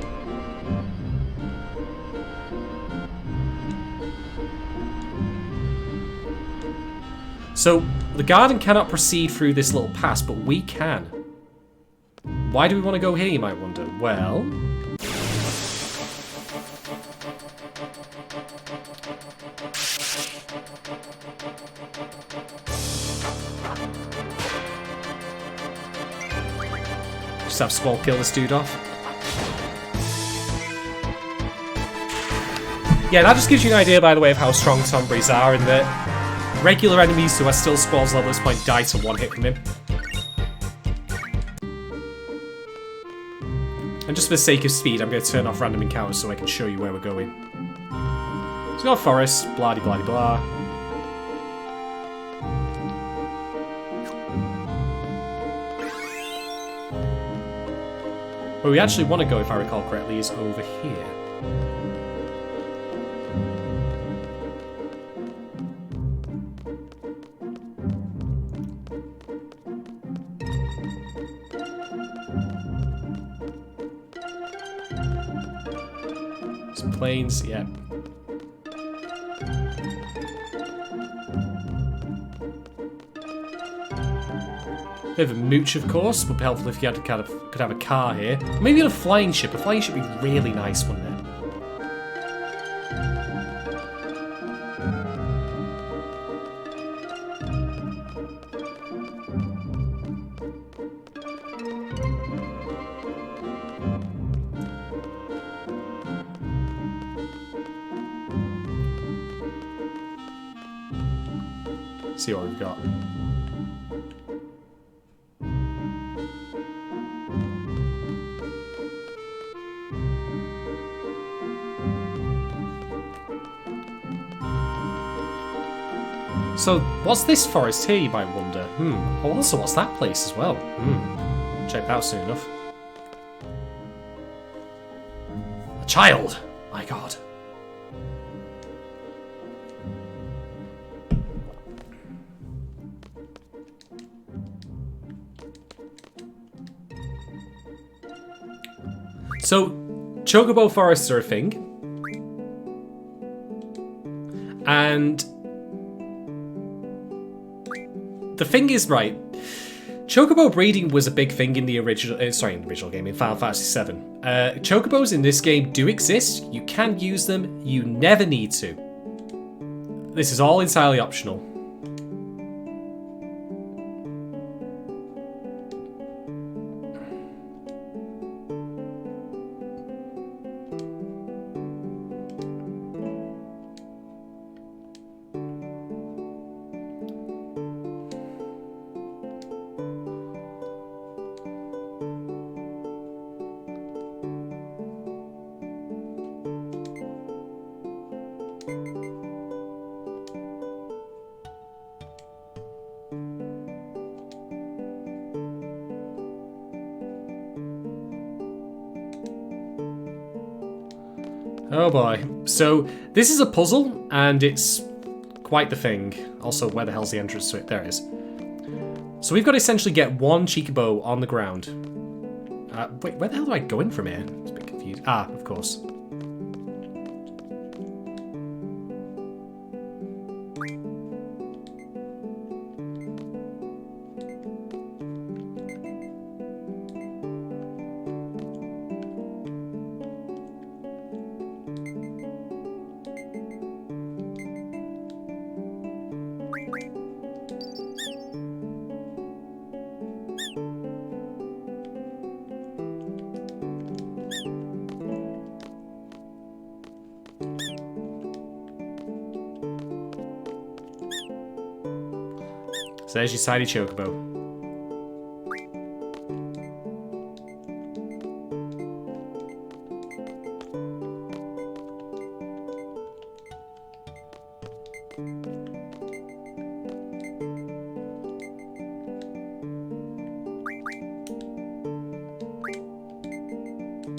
So, the garden cannot proceed through this little pass, but we can. Why do we want to go here, you might wonder? Well... just have Squall kill this dude off. Yeah, that just gives you an idea, by the way, of how strong Tombreys are, in that regular enemies who are still Squall's level at this point die to one hit from him. And just for the sake of speed, I'm going to turn off random encounters so I can show you where we're going. So we've got a forest, blah-de-blah-de-blah. Where we actually want to go, if I recall correctly, is over here. Some planes, yeah. Bit of a mooch, of course. Would be helpful if you had could have a car here. Maybe a flying ship. A flying ship would be really nice, wouldn't it? See what we've got. So, what's this forest here, you might wonder? Oh, also, what's that place as well? Check that out soon enough. A child! My god. So, chocobo forests are a thing. And the thing is, right, chocobo breeding was a big thing in the original, in the original game, in Final Fantasy VII. Chocobos in this game do exist. You can use them. You never need to. This is all entirely optional. Oh boy. So, this is a puzzle, and it's quite the thing. Also, where the hell's the entrance to it? There it is. So we've got to essentially get one chocobo on the ground. Wait, where the hell do I go in from here? It's a bit confused. Ah, of course. So there's your tiny chocobo.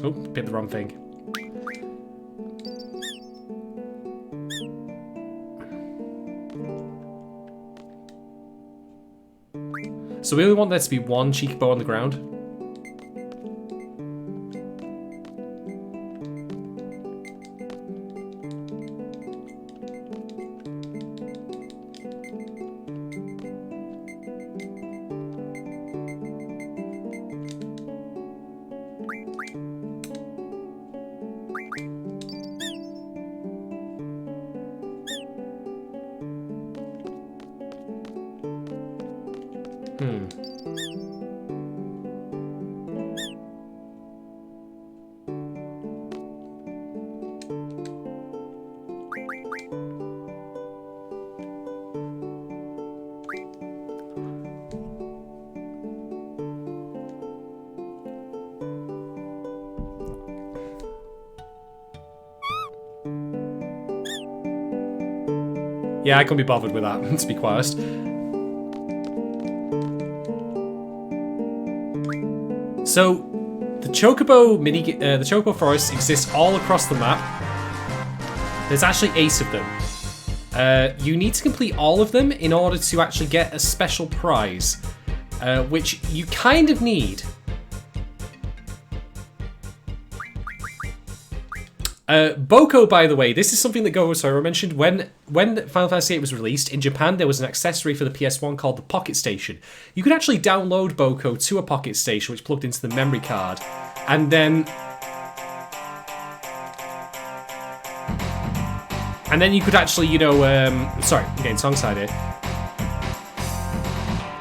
Oh, picked the wrong thing. So we only want there to be one chocobo on the ground. Yeah, I couldn't be bothered with that, to be quite honest. So, the Chocobo Forest exists all across the map. There's actually 8 of them. You need to complete all of them in order to actually get a special prize, which you kind of need. Boko, by the way, this is something that Gogosora mentioned. When Final Fantasy VIII was released, in Japan there was an accessory for the PS1 called the Pocket Station. You could actually download Boko to a Pocket Station which plugged into the memory card. And then you could actually, you know, sorry, I'm getting tongue-tied here.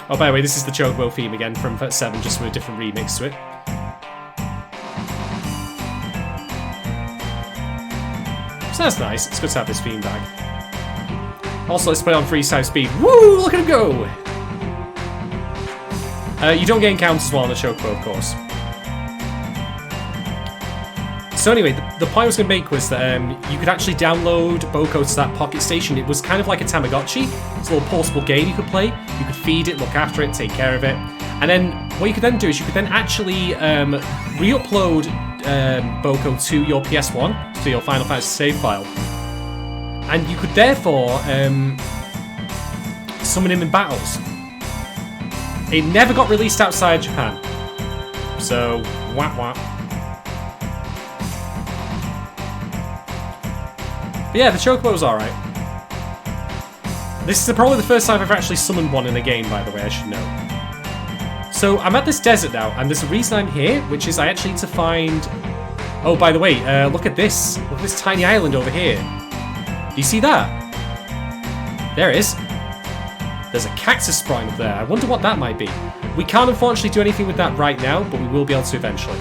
Oh, by the way, this is the Chocobo theme again from VIII, just with a different remix to it. So that's nice. It's good to have this theme back. Also, let's play on freeze-time speed. Woo! Look at him go! You don't get encounters while on the Chocobo, of course. So anyway, the point I was going to make was that you could actually download Boko to that Pocket Station. It was kind of like a Tamagotchi. It's a little portable game you could play. You could feed it, look after it, take care of it. And then what you could then do is you could then actually re-upload Boko to your PS1, to your Final Fantasy save file. And you could therefore summon him in battles. It never got released outside Japan. So, wah wah. But yeah, the Chocobo's alright. This is probably the first time I've actually summoned one in a game, by the way, I should know. So, I'm at this desert now, and there's a reason I'm here, which is I actually need to find... Oh, by the way, look at this. Look at this tiny island over here. Do you see that? There it is. There's a cactus sprouting up there. I wonder what that might be. We can't unfortunately do anything with that right now, but we will be able to eventually.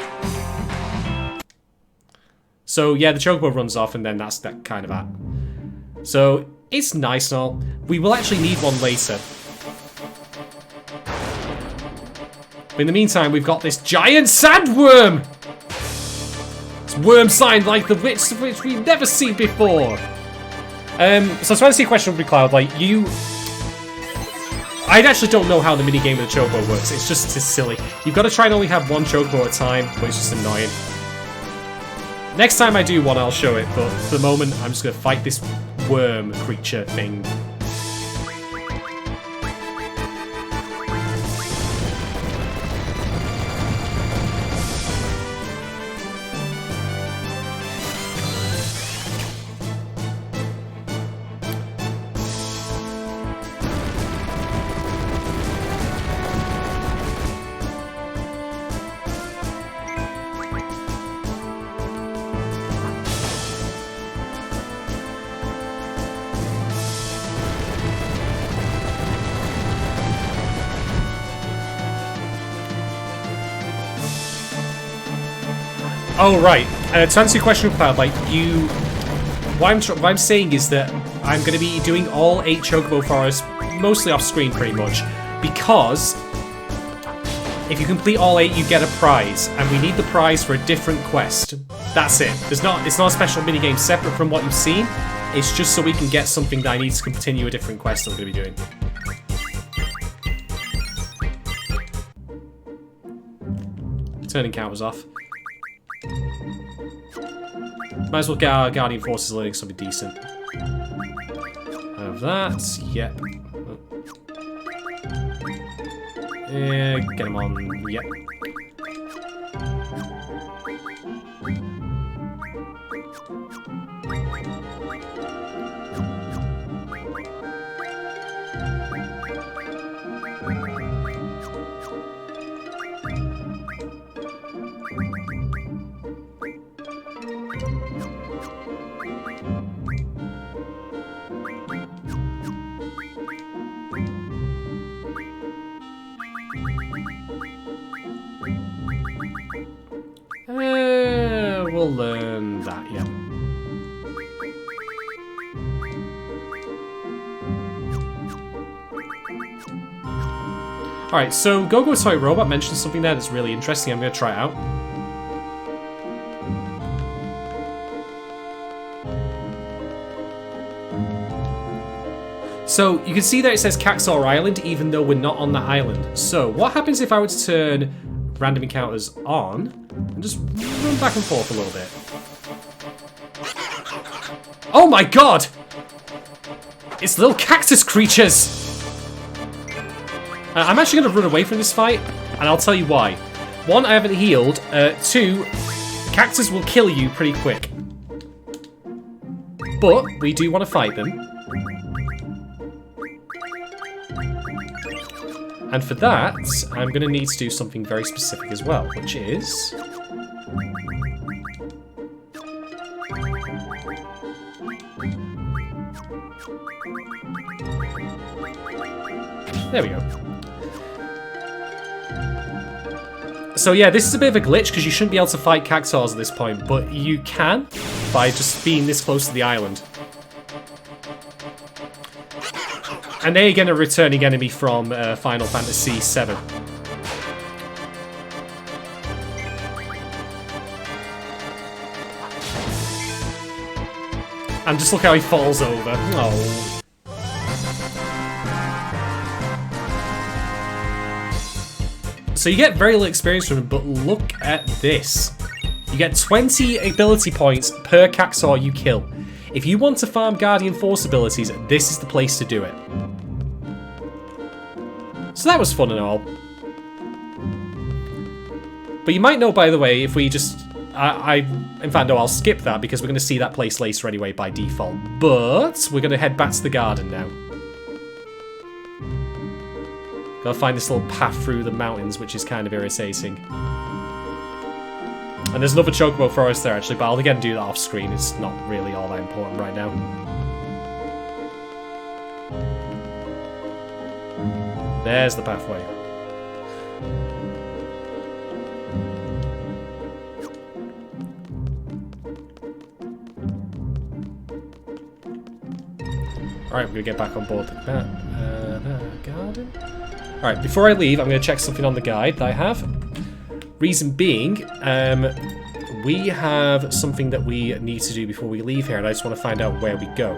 So, yeah, the Chocobo runs off, and then that's that kind of that. So, it's nice and all. We will actually need one later. But in the meantime, we've got this giant sandworm! It's worm sign like the which we've never seen before. So I was trying to see a question with Cloud, like, you... I actually don't know how the minigame of the Chocobo works, it's just silly. You've got to try and only have one Chocobo at a time, but it's just annoying. Next time I do one, I'll show it, but for the moment, I'm just going to fight this worm creature thing. Oh, right. To answer your question, Cloud, like, what I'm saying is that I'm going to be doing all 8 Chocobo forests, mostly off screen, pretty much. Because if you complete all 8, you get a prize, and we need the prize for a different quest. That's it. It's not a special minigame separate from what you've seen. It's just so we can get something that I need to continue a different quest that we're going to be doing. Turning counters off. Might as well get our Guardian Forces learning something decent. Have that. Yep. Yeah, get him on. Yep. We'll learn that, yeah. Alright, so Go-Go Toy Robot mentioned something there that's really interesting. I'm going to try it out. So, you can see that it says Caxor Island, even though we're not on that island. So, what happens if I were to turn random encounters on and just run back and forth a little bit? Oh my god! It's little cactus creatures! I'm actually going to run away from this fight, and I'll tell you why. 1, I haven't healed. 2, cactus will kill you pretty quick. But we do want to fight them. And for that, I'm going to need to do something very specific as well, which is... There we go. So yeah, this is a bit of a glitch because you shouldn't be able to fight Cactuars at this point, but you can by just being this close to the island. And they're again a returning enemy from Final Fantasy VII. And just look how he falls over. Oh. So you get very little experience from him, but look at this. You get 20 ability points per Caxor you kill. If you want to farm Guardian Force abilities, this is the place to do it. So that was fun and all. But you might know, by the way, if we just... in fact, no, I'll skip that because we're going to see that place later anyway by default. But we're going to head back to the garden now. Gotta find this little path through the mountains, which is kind of irritating. And there's another Chocobo forest there, actually, but I'll again do that off screen. It's not really all that important right now. There's the pathway. Alright, we're gonna get back on board the garden. Alright, before I leave, I'm gonna check something on the guide that I have. Reason being, we have something that we need to do before we leave here, and I just want to find out where we go.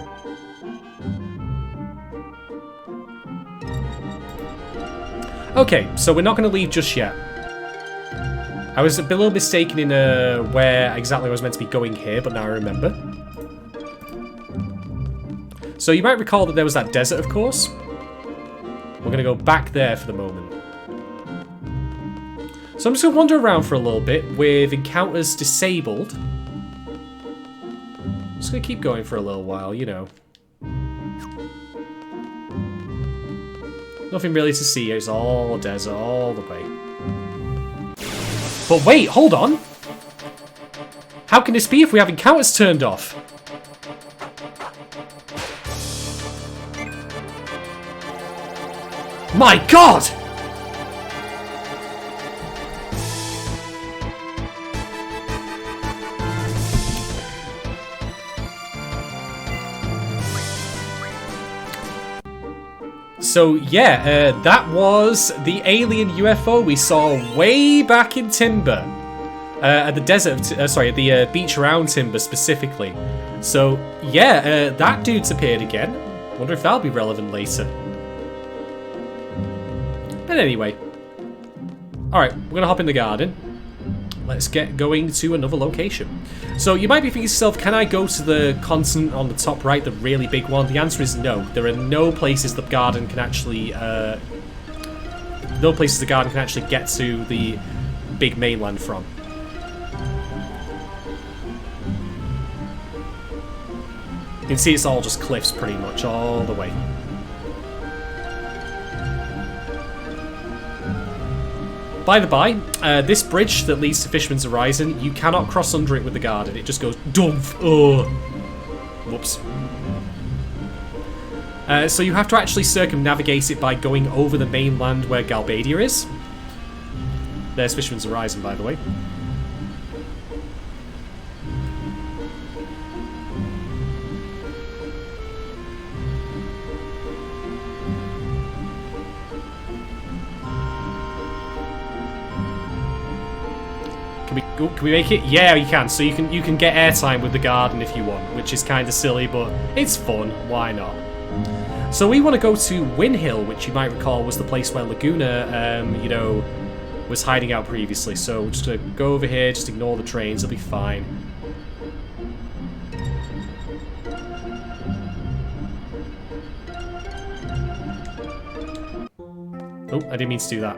Okay, so we're not going to leave just yet. I was a little mistaken in where exactly I was meant to be going here, but now I remember. So you might recall that there was that desert, of course. We're going to go back there for the moment. So I'm just going to wander around for a little bit with encounters disabled. I'm just going to keep going for a little while, you know. Nothing really to see. It's all desert all the way. But wait, hold on. How can this be if we have encounters turned off? My God! So yeah, that was the alien UFO we saw way back in Timber. At the desert, at the beach around Timber specifically. So yeah, that dude's appeared again. Wonder if that'll be relevant later. But anyway. Alright, we're gonna hop in the garden. Let's get going to another location. So you might be thinking to yourself, can I go to the continent on the top right, the really big one? The answer is no. There are no places the garden can actually get to the big mainland from. You can see it's all just cliffs pretty much all the way. By the by, this bridge that leads to Fisherman's Horizon, you cannot cross under it with the garden. It just goes dumph. Oh. Whoops. So you have to actually circumnavigate it by going over the mainland where Galbadia is. There's Fisherman's Horizon, by the way. Can we make it? Yeah, you can. So you can get airtime with the garden if you want, which is kind of silly, but it's fun. Why not? So we want to go to Win Hill, which you might recall was the place where Laguna, was hiding out previously. So we're just gonna go over here, just ignore the trains, it'll be fine. Oh, I didn't mean to do that.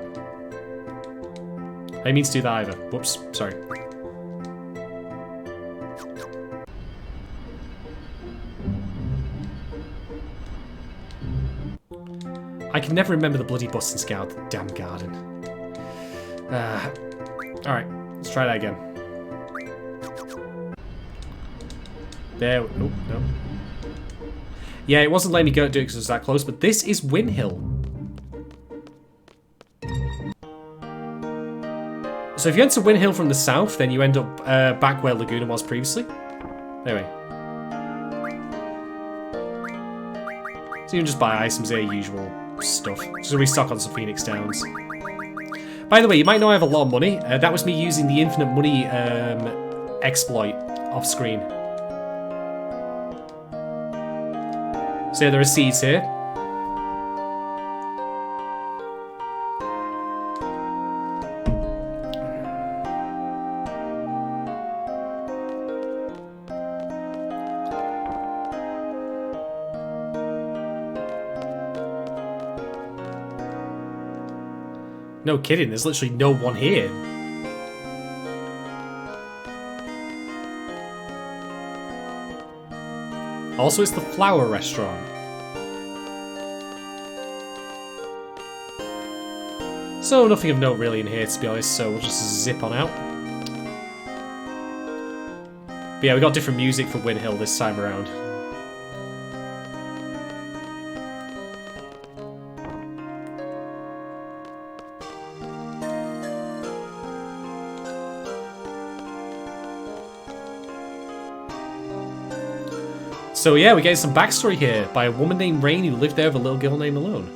I didn't mean to do that either. Whoops, sorry. I can never remember the bloody bus and scout the damn garden. Alright, let's try that again. There, oh, no. Yeah, it wasn't letting me go do it because it was that close, but this is Win Hill. So if you enter Win Hill from the south, then you end up back where Laguna was previously. Anyway. So you can just buy items there, usual stuff. Just restock on some Phoenix Downs. By the way, you might know I have a lot of money. That was me using the infinite money exploit off screen. So yeah, there are seeds here. No kidding, there's literally no one here. Also, it's the flower restaurant. So, nothing of note really in here, to be honest, so we'll just zip on out. But yeah, we got different music for Win Hill this time around. So yeah, we get some backstory here by a woman named Rain who lived there with a little girl named Malone.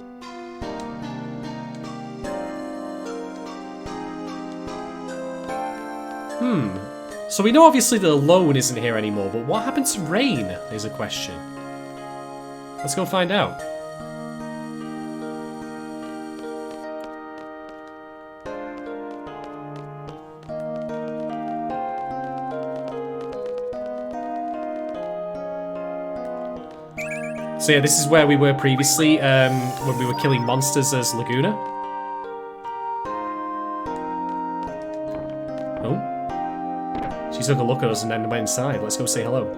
So we know obviously that Alone isn't here anymore, but what happened to Rain is a question. Let's go find out. So yeah, this is where we were previously, when we were killing monsters as Laguna. Oh. She took a look at us and then went inside. Let's go say hello.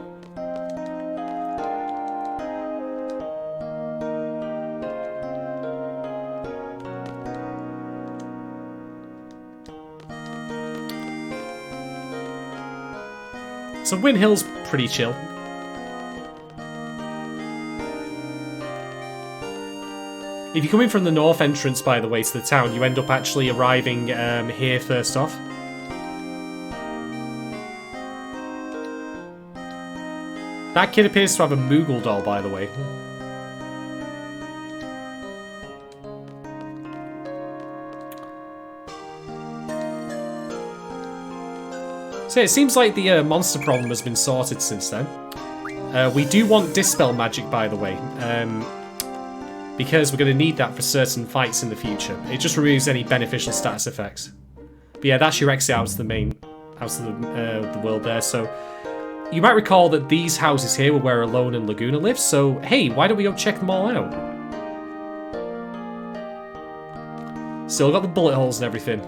So Win Hill's pretty chill. If you come in from the north entrance, by the way, to the town, you end up actually arriving here first off. That kid appears to have a Moogle doll, by the way. So it seems like the monster problem has been sorted since then. We do want Dispel magic, by the way, because we're going to need that for certain fights in the future. It just removes any beneficial status effects. But yeah, that's your exit out to the main, out to the world there. So you might recall that these houses here were where Alone and Laguna live. So hey, why don't we go check them all out? Still got the bullet holes and everything.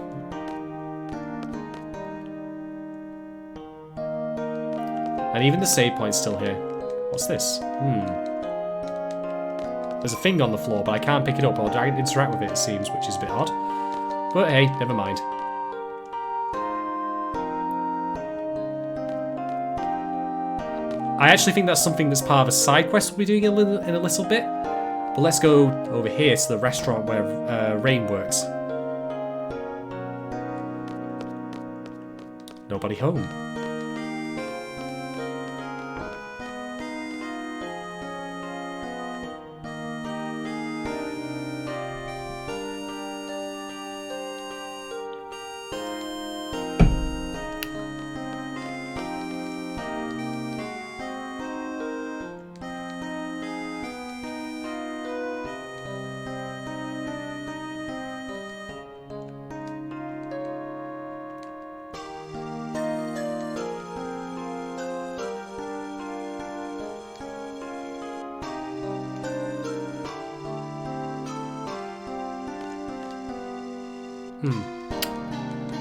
And even the save point's still here. What's this? There's a thing on the floor, but I can't pick it up or interact with it, it seems, which is a bit odd. But hey, never mind. I actually think that's something that's part of a side quest we'll be doing in a little bit. But let's go over here to the restaurant where Rain works. Nobody home.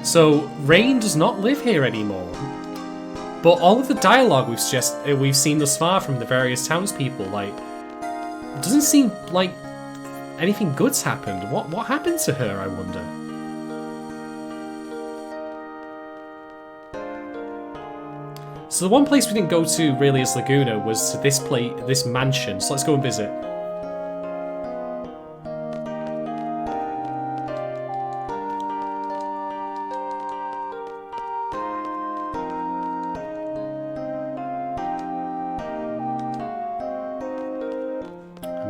So Rain does not live here anymore. But all of the dialogue we've seen thus far from the various townspeople, like, it doesn't seem like anything good's happened. What happened to her, I wonder? So the one place we didn't go to really as Laguna was to this mansion. So let's go and visit.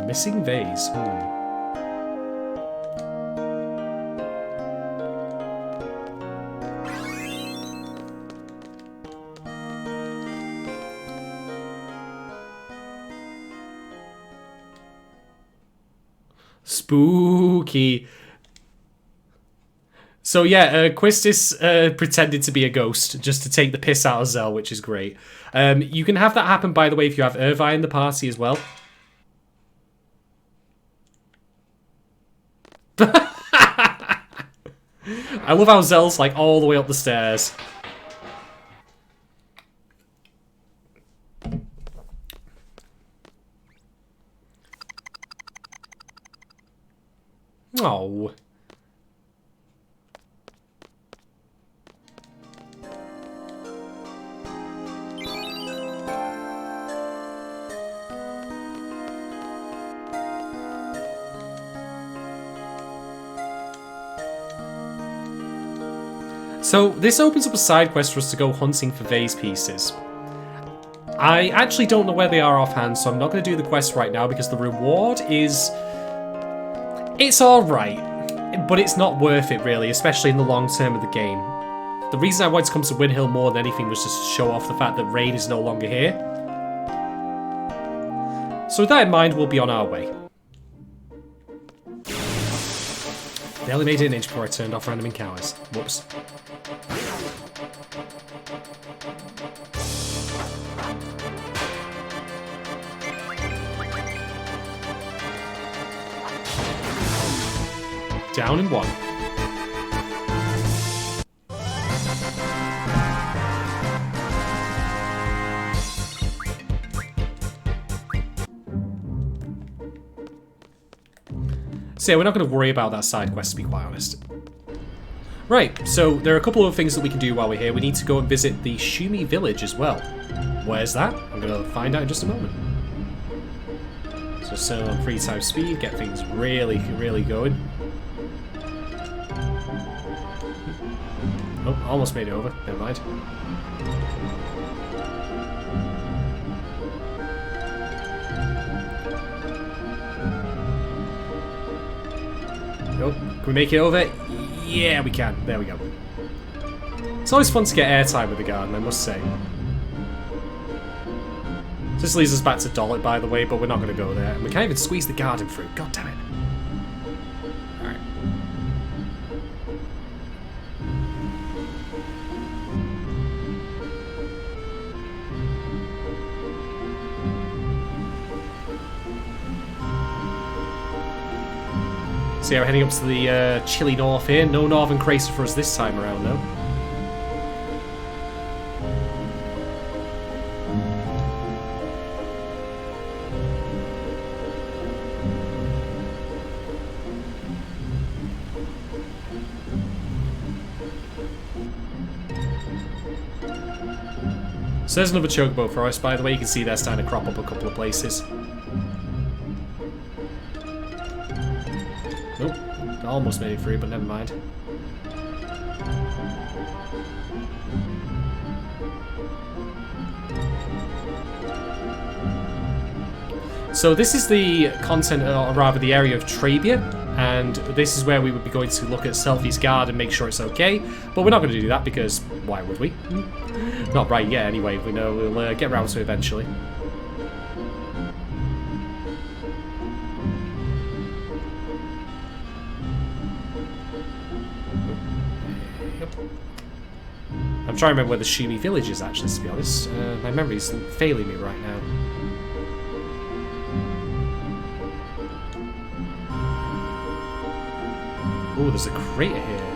Missing vase. Spooky. So yeah, Quistis pretended to be a ghost just to take the piss out of Zell, which is great. You can have that happen, by the way, if you have Irvi in the party as well. I love how Zell's like all the way up the stairs. Oh. So this opens up a side quest for us to go hunting for vase pieces. I actually don't know where they are offhand, so I'm not going to do the quest right now because the reward is... it's alright, but it's not worth it really, especially in the long term of the game. The reason I wanted to come to Windhill more than anything was just to show off the fact that Rain is no longer here. So with that in mind, we'll be on our way. Barely made it an inch before I turned off random encounters. Whoops. Down in one. So yeah, we're not going to worry about that side quest, to be quite honest. Right, so there are a couple of things that we can do while we're here. We need to go and visit the Shumi village as well. Where's that? I'm going to find out in just a moment. So turn on 3 times speed, get things really, really going. Oh, almost made it over. Never mind. Oh, can we make it over? Yeah, we can. There we go. It's always fun to get airtime with the garden, I must say. This leads us back to Dollet, by the way, but we're not going to go there. And we can't even squeeze the garden through. God damn it. Alright. So yeah, we're heading up to the chilly north here. No northern crater for us this time around, though. So there's another chocobo for us, by the way. You can see they're starting to crop up a couple of places. Nope, almost made it through, but never mind. So this is the content, or rather the area of Trabia, and this is where we would be going to look at Selphie's guard and make sure it's okay. But we're not going to do that because why would we? Not right yet, anyway. We know we'll get around to it eventually. I'm trying to remember where the Shumi village is, actually, to be honest. My memory's failing me right now. Oh, there's a crater here.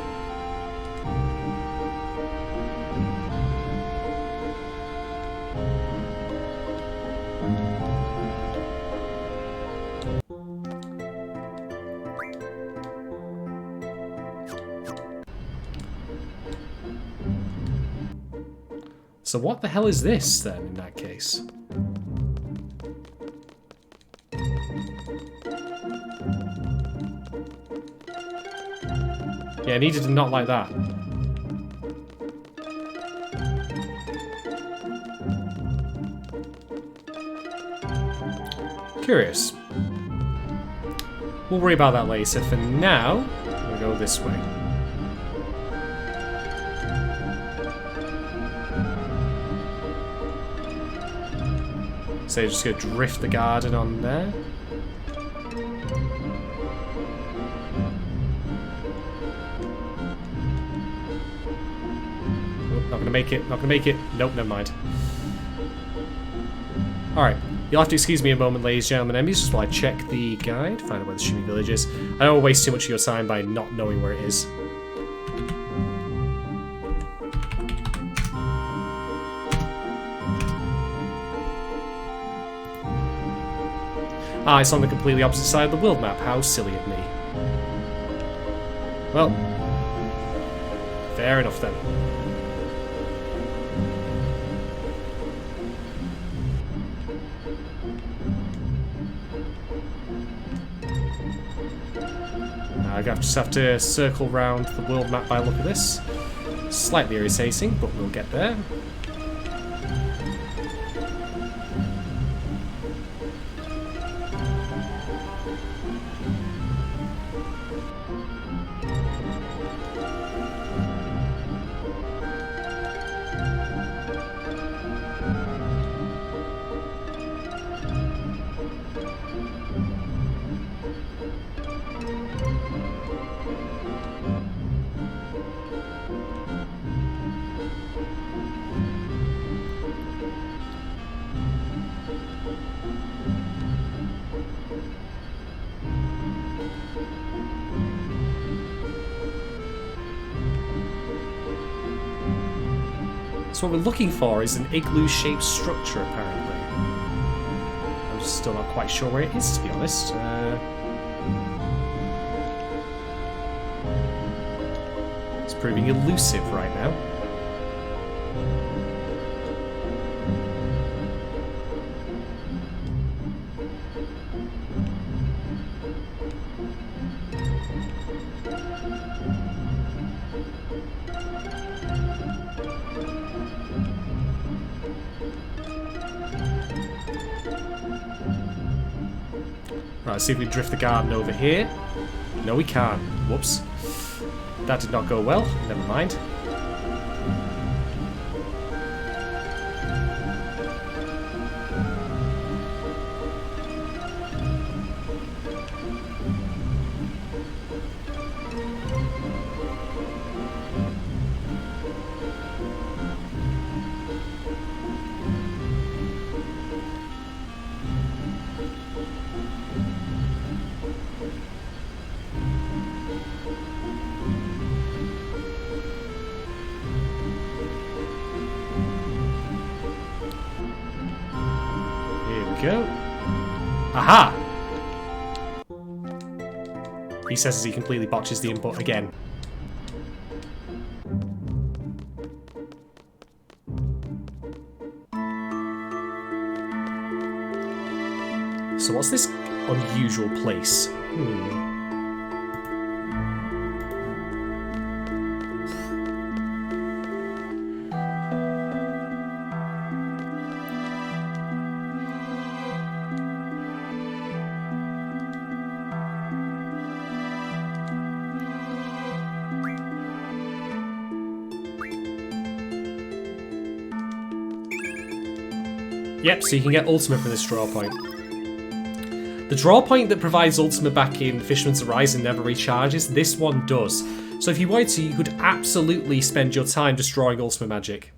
So what the hell is this, then, in that case? Yeah, I needed to not like that. Curious. We'll worry about that later. For now, we'll go this way. So you're just going to drift the garden on there. Not gonna make it, not gonna make it. Nope, never mind. Alright, you'll have to excuse me a moment, ladies and gentlemen, enemies, just while I check the guide, find out where the Shumi village is. I don't want to waste too much of your time by not knowing where it is. Ah, it's on the completely opposite side of the world map. How silly of me. Well, fair enough then. I just have to circle round the world map by the look of this. Slightly irritating, but we'll get there. So what we're looking for is an igloo-shaped structure, apparently. I'm just still not quite sure where it is, to be honest. It's proving elusive right now. Right, let's see if we drift the garden over here. No, we can't. Whoops. That did not go well. Never mind. go. Aha! He says as he completely botches the input again. So what's this unusual place? Yep, so you can get ultimate from this draw point. The draw point that provides ultimate back in Fisherman's Horizon never recharges. This one does. So if you wanted to, you could absolutely spend your time destroying ultimate magic.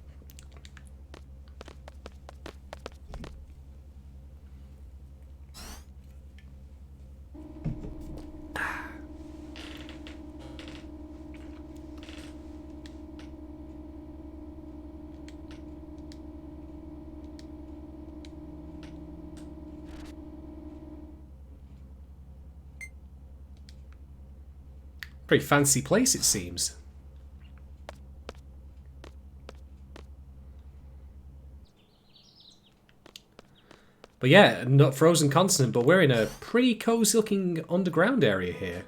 Pretty fancy place, it seems. But yeah, not frozen continent, but we're in a pretty cozy looking underground area here.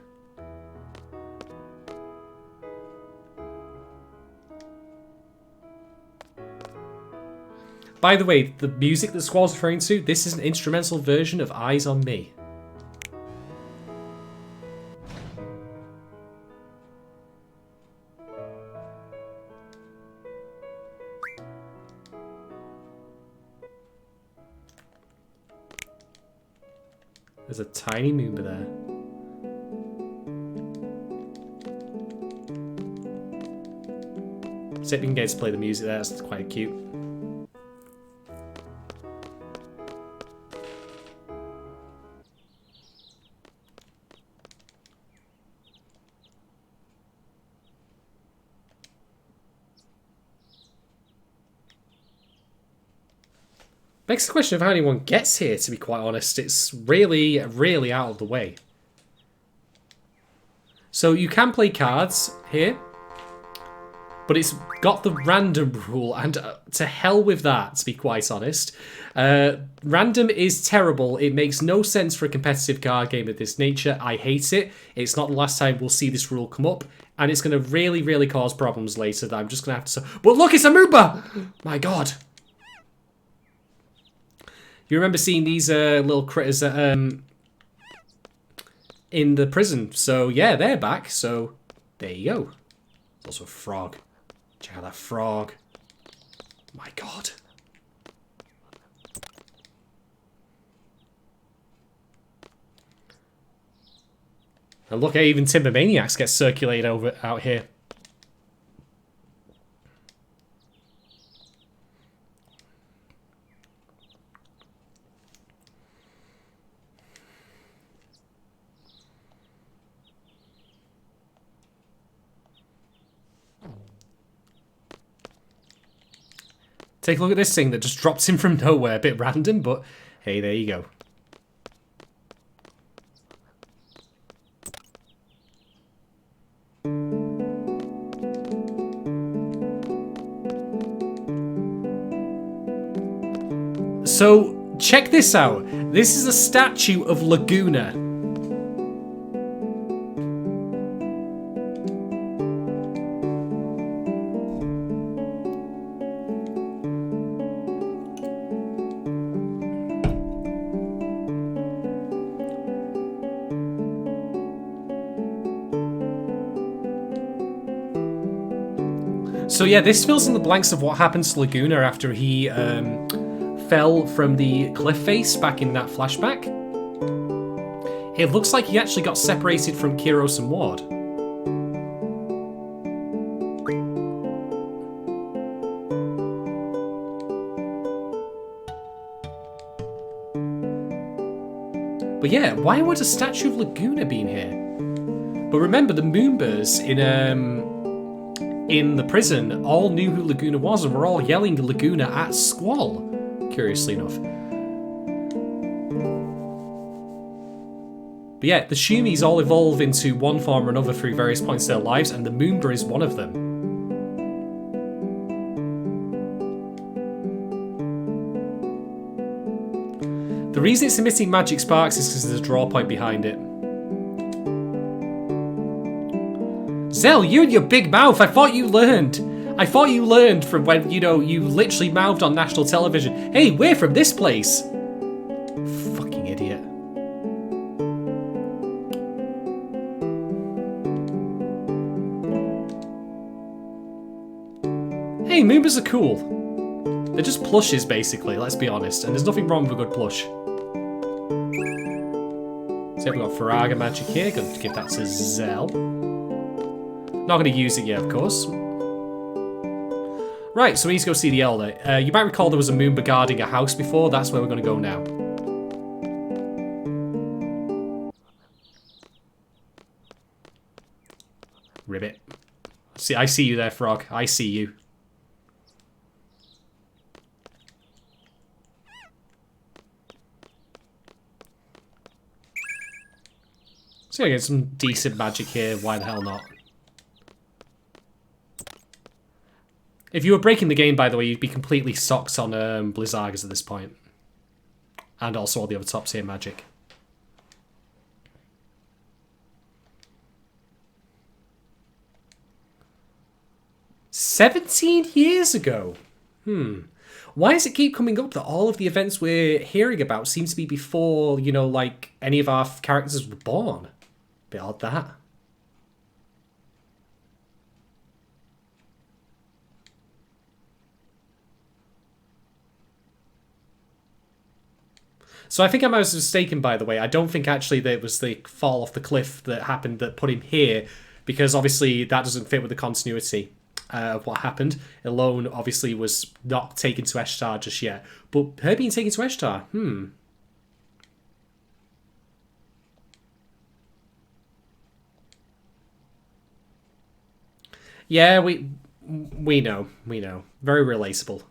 By the way, the music that Squall's referring to, this is an instrumental version of Eyes on Me. There's a tiny Moomba there. See if we can get to play the music there, that's quite cute. Begs the question of how anyone gets here, to be quite honest. It's really, really out of the way. So you can play cards here, but it's got the random rule, and to hell with that, to be quite honest. Random is terrible. It makes no sense for a competitive card game of this nature. I hate it. It's not the last time we'll see this rule come up, and it's going to really, really cause problems later that I'm just going to have to... But look, it's a Moomba! My god. You remember seeing these little critters in the prison. So, yeah, they're back. So, there you go. There's also a frog. Check out that frog. My god. And look, even Timber Maniacs get circulated out here. Take a look at this thing that just drops in from nowhere. A bit random, but hey, there you go. So, check this out. This is a statue of Laguna. So yeah, this fills in the blanks of what happened to Laguna after he fell from the cliff face back in that flashback. It looks like he actually got separated from Kiros and Ward. But yeah, why would a statue of Laguna be in here? But remember, the Moombas in the prison all knew who Laguna was and were all yelling Laguna at Squall, curiously enough. But yeah, the Shumis all evolve into one form or another through various points of their lives, and the Moomba is one of them. The reason it's emitting magic sparks is because there's a draw point behind it. Zell, you and your big mouth, I thought you learned. I thought you learned from when, you know, you literally mouthed on national television, hey, we're from this place. Fucking idiot. Hey, Moombas are cool. They're just plushes, basically, let's be honest, and there's nothing wrong with a good plush. So we've got Faraga magic here, going to give that to Zell. Not going to use it yet, of course. Right, so we need to go see the Elder. You might recall there was a Moomba guarding a house before. That's where we're going to go now. Ribbit. See, I see you there, Frog. I see you. So I get some decent magic here. Why the hell not? If you were breaking the game, by the way, you'd be completely socked on Blizzagas at this point. And also all the other top tier magic. "17 years ago? Why does it keep coming up that all of the events we're hearing about seem to be before, you know, like, any of our characters were born? Bit odd, that. So I think I was mistaken, by the way. I don't think actually that it was the fall off the cliff that happened that put him here, because obviously that doesn't fit with the continuity of what happened. Alone obviously was not taken to Eshtar just yet. But her being taken to Eshtar, Yeah, we know. Very relatable.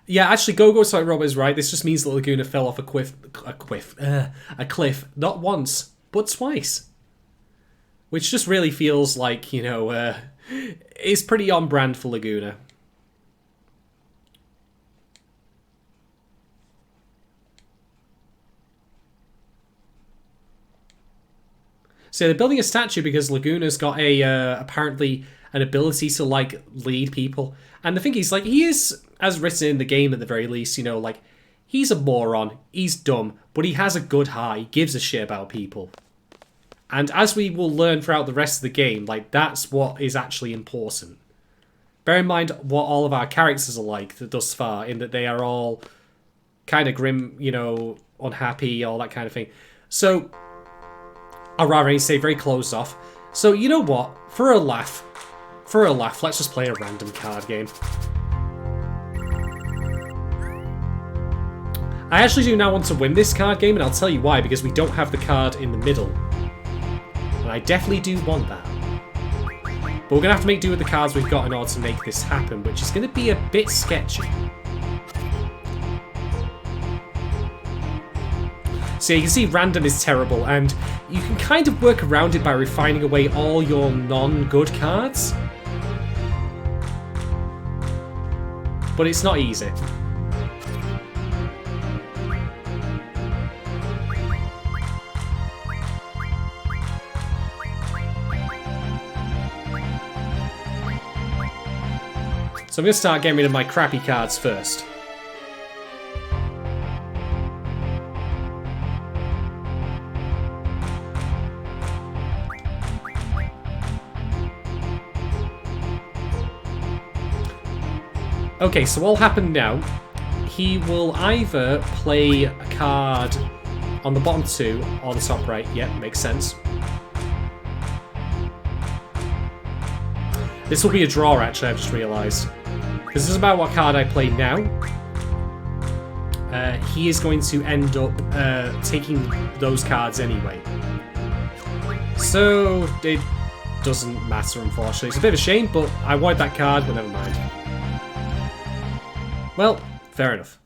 Yeah, actually, Gogo's like Rob is right. This just means that Laguna fell off a cliff, not once, but twice. Which just really feels like, you know, is pretty on brand for Laguna. So they're building a statue because Laguna's got a apparently an ability to like lead people. And the thing is, like, he is, as written in the game at the very least, you know, like, he's a moron, he's dumb, but he has a good heart, he gives a shit about people. And as we will learn throughout the rest of the game, like, that's what is actually important. Bear in mind what all of our characters are like thus far, in that they are all kind of grim, you know, unhappy, all that kind of thing. So, I'd rather say very closed off. So, you know what? For a laugh, let's just play a random card game. I actually do now want to win this card game, and I'll tell you why, because we don't have the card in the middle. And I definitely do want that. But we're going to have to make do with the cards we've got in order to make this happen, which is going to be a bit sketchy. So you can see random is terrible, and you can kind of work around it by refining away all your non-good cards. But it's not easy. So I'm going to start getting rid of my crappy cards first. Okay, so what'll happen now, he will either play a card on the bottom two or the top right. Yep, makes sense. This will be a draw, actually, I've just realised. Because this is about what card I play now. He is going to end up taking those cards anyway. So, it doesn't matter, unfortunately. It's a bit of a shame, but I wanted that card, but never mind. Well, fair enough.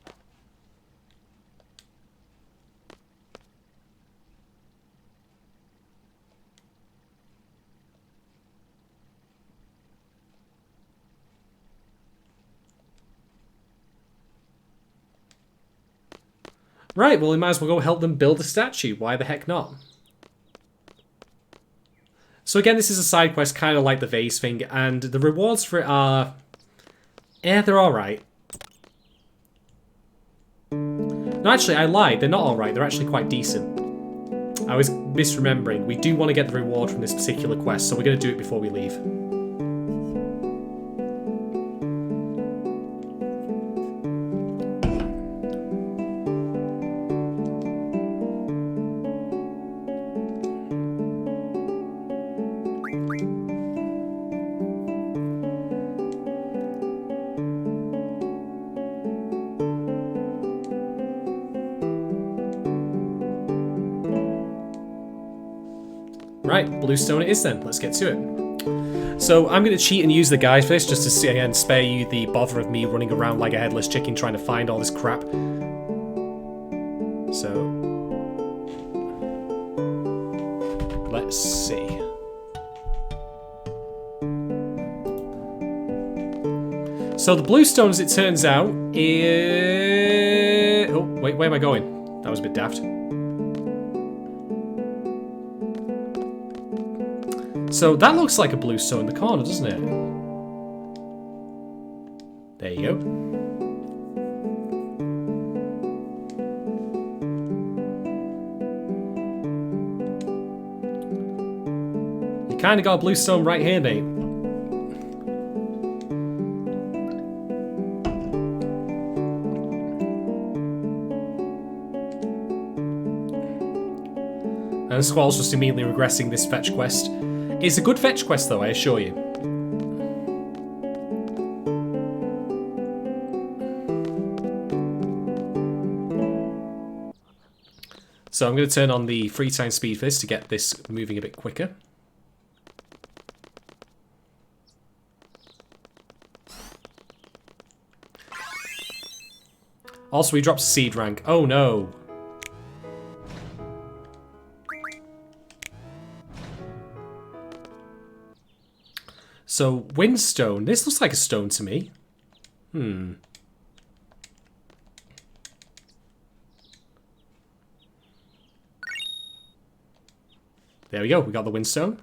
Right, well, we might as well go help them build a statue. Why the heck not? So again, this is a side quest, kind of like the vase thing, and the rewards for it are... they're alright. No, actually, I lied. They're not alright. They're actually quite decent. I was misremembering. We do want to get the reward from this particular quest, so we're going to do it before we leave. Right, bluestone it is then. Let's get to it. So I'm going to cheat and use the guide for this just to see, again, spare you the bother of me running around like a headless chicken trying to find all this crap. So let's see. So the bluestone, as it turns out, is... Oh, wait, where am I going? That was a bit daft. So that looks like a bluestone in the corner, doesn't it? There you go. You kind of got a bluestone right here, mate. And the squall's just immediately regressing this fetch quest. It's a good fetch quest, though, I assure you. So I'm going to turn on the 3x speed for this to get this moving a bit quicker. Also, he drops a seed rank. Oh no. So, windstone. This looks like a stone to me. There we go. We got the windstone.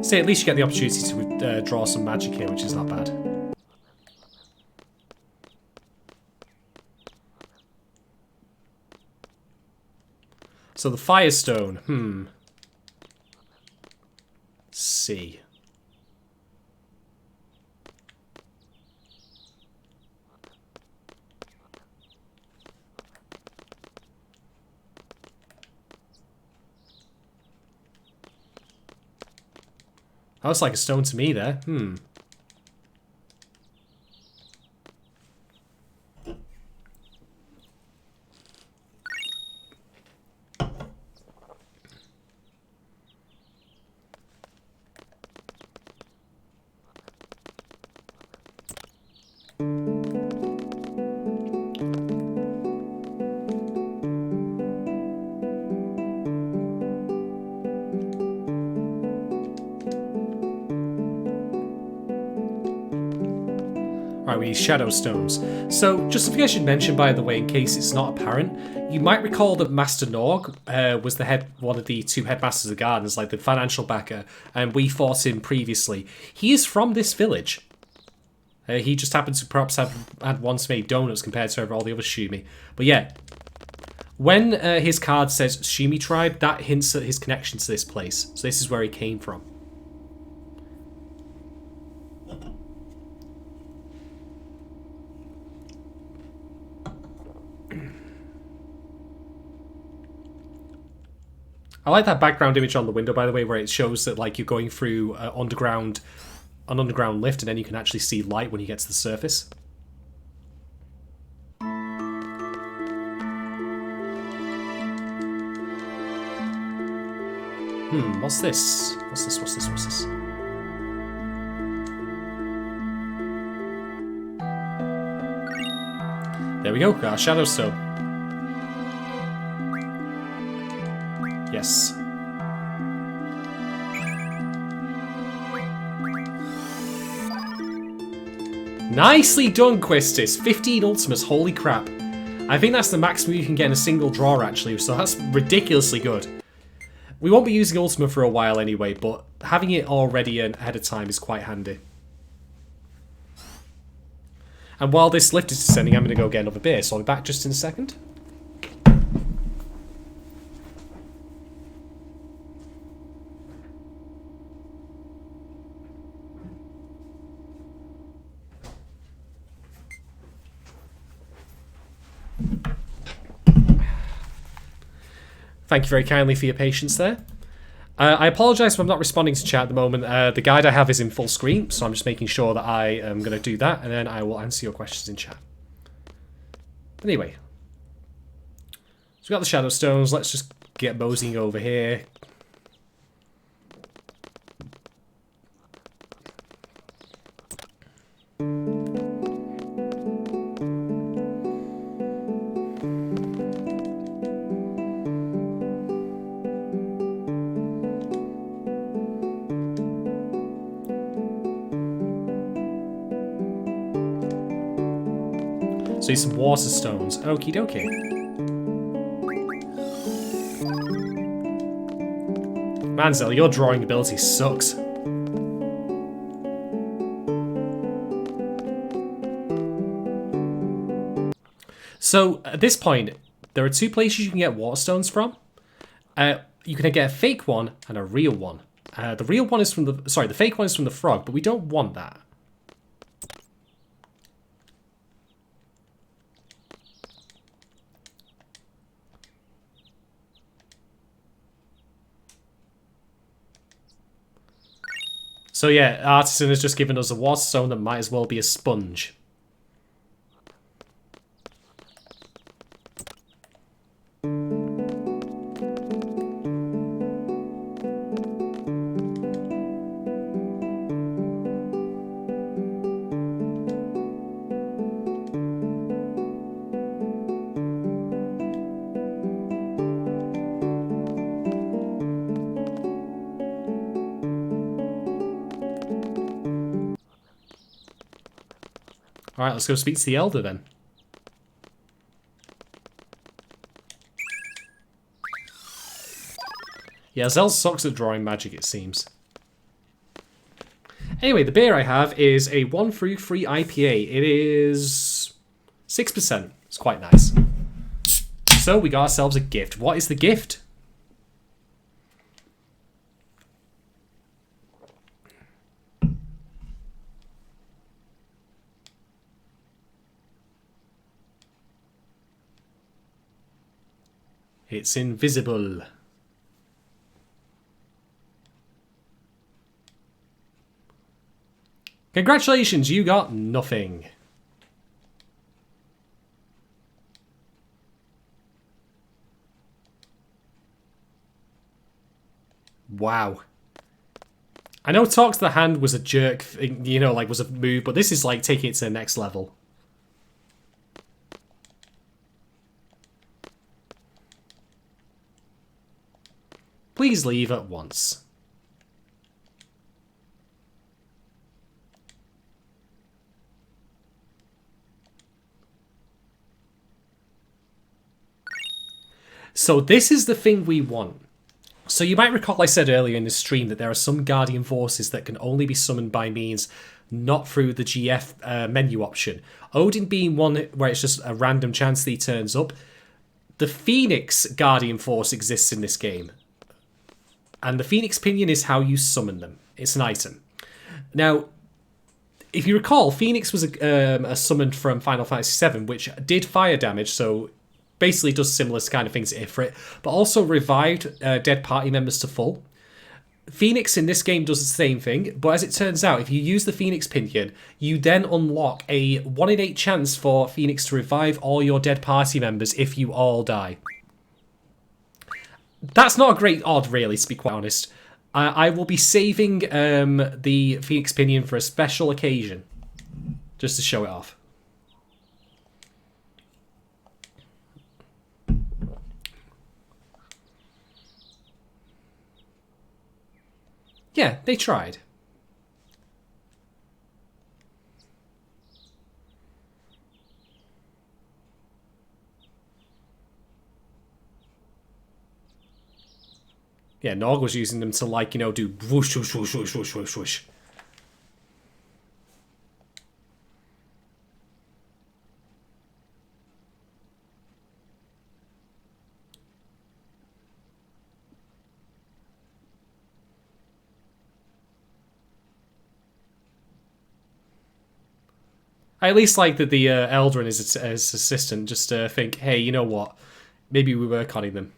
So at least you get the opportunity to draw some magic here, which is not bad. So the firestone, Let's see. That looks like a stone to me there. Alright, we need shadow stones. So, just something I should mention, by the way, in case it's not apparent, you might recall that Master Norg was one of the two headmasters of the gardens, like the financial backer, and we fought him previously. He is from this village. He just happens to perhaps have had once made donuts compared to all the other Shumi. But yeah, when his card says Shumi tribe, that hints at his connection to this place. So this is where he came from. I like that background image on the window, by the way, where it shows that like you're going through an underground lift, and then you can actually see light when you get to the surface. What's this? What's this? There we go, our Shadow Stone. Yes. Nicely done, Quistis. 15 Ultimas, holy crap. I think that's the maximum you can get in a single draw, actually, so that's ridiculously good. We won't be using Ultima for a while anyway, but having it already ahead of time is quite handy. And while this lift is descending, I'm going to go get another beer, so I'll be back just in a second. Thank you very kindly for your patience there. I apologise if I'm not responding to chat at the moment. The guide I have is in full screen, so I'm just making sure that I am going to do that, and then I will answer your questions in chat. Anyway. So we've got the Shadow Stones. Let's just get moseying over here. So some water stones. Okie dokie. Manzel, your drawing ability sucks. So at this point, there are two places you can get water stones from. You can get a fake one and a real one. The real one is from the the fake one is from the frog, but we don't want that. So yeah, Artisan has just given us a water stone that might as well be a sponge. Alright, let's go speak to the Elder then. Yeah, Zell sucks at drawing magic, it seems. Anyway, the beer I have is a 1 through 3 IPA. It is 6%. It's quite nice. So we got ourselves a gift. What is the gift? It's invisible. Congratulations, you got nothing. Wow. I know Talk to the Hand was a jerk thing, you know, like was a move, but this is like taking it to the next level. Please leave at once. So this is the thing we want. So you might recall I said earlier in this stream that there are some Guardian Forces that can only be summoned by means not through the GF menu option. Odin being one where it's just a random chance that he turns up. The Phoenix Guardian Force exists in this game. And the Phoenix Pinion is how you summon them. It's an item. Now, if you recall, Phoenix was a summon from Final Fantasy VII, which did fire damage, so basically does similar kind of things to Ifrit, but also revived dead party members to full. Phoenix in this game does the same thing, but as it turns out, if you use the Phoenix Pinion, you then unlock a 1 in 8 chance for Phoenix to revive all your dead party members if you all die. That's not a great odd, really, to be quite honest. I will be saving the Phoenix Pinion for a special occasion, just to show it off. Yeah, they tried. Yeah, Nog was using them to, like, you know, do whoosh, whoosh, whoosh, whoosh, whoosh, whoosh, whoosh. I at least like that the Elder and his assistant just think, hey, you know what? Maybe we were conning them.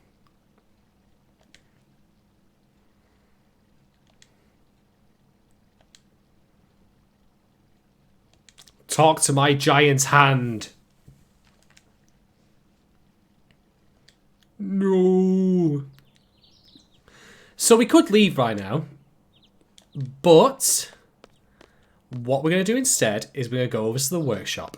Talk to my giant's hand. No. So we could leave right now, but what we're going to do instead is we're going to go over to the workshop.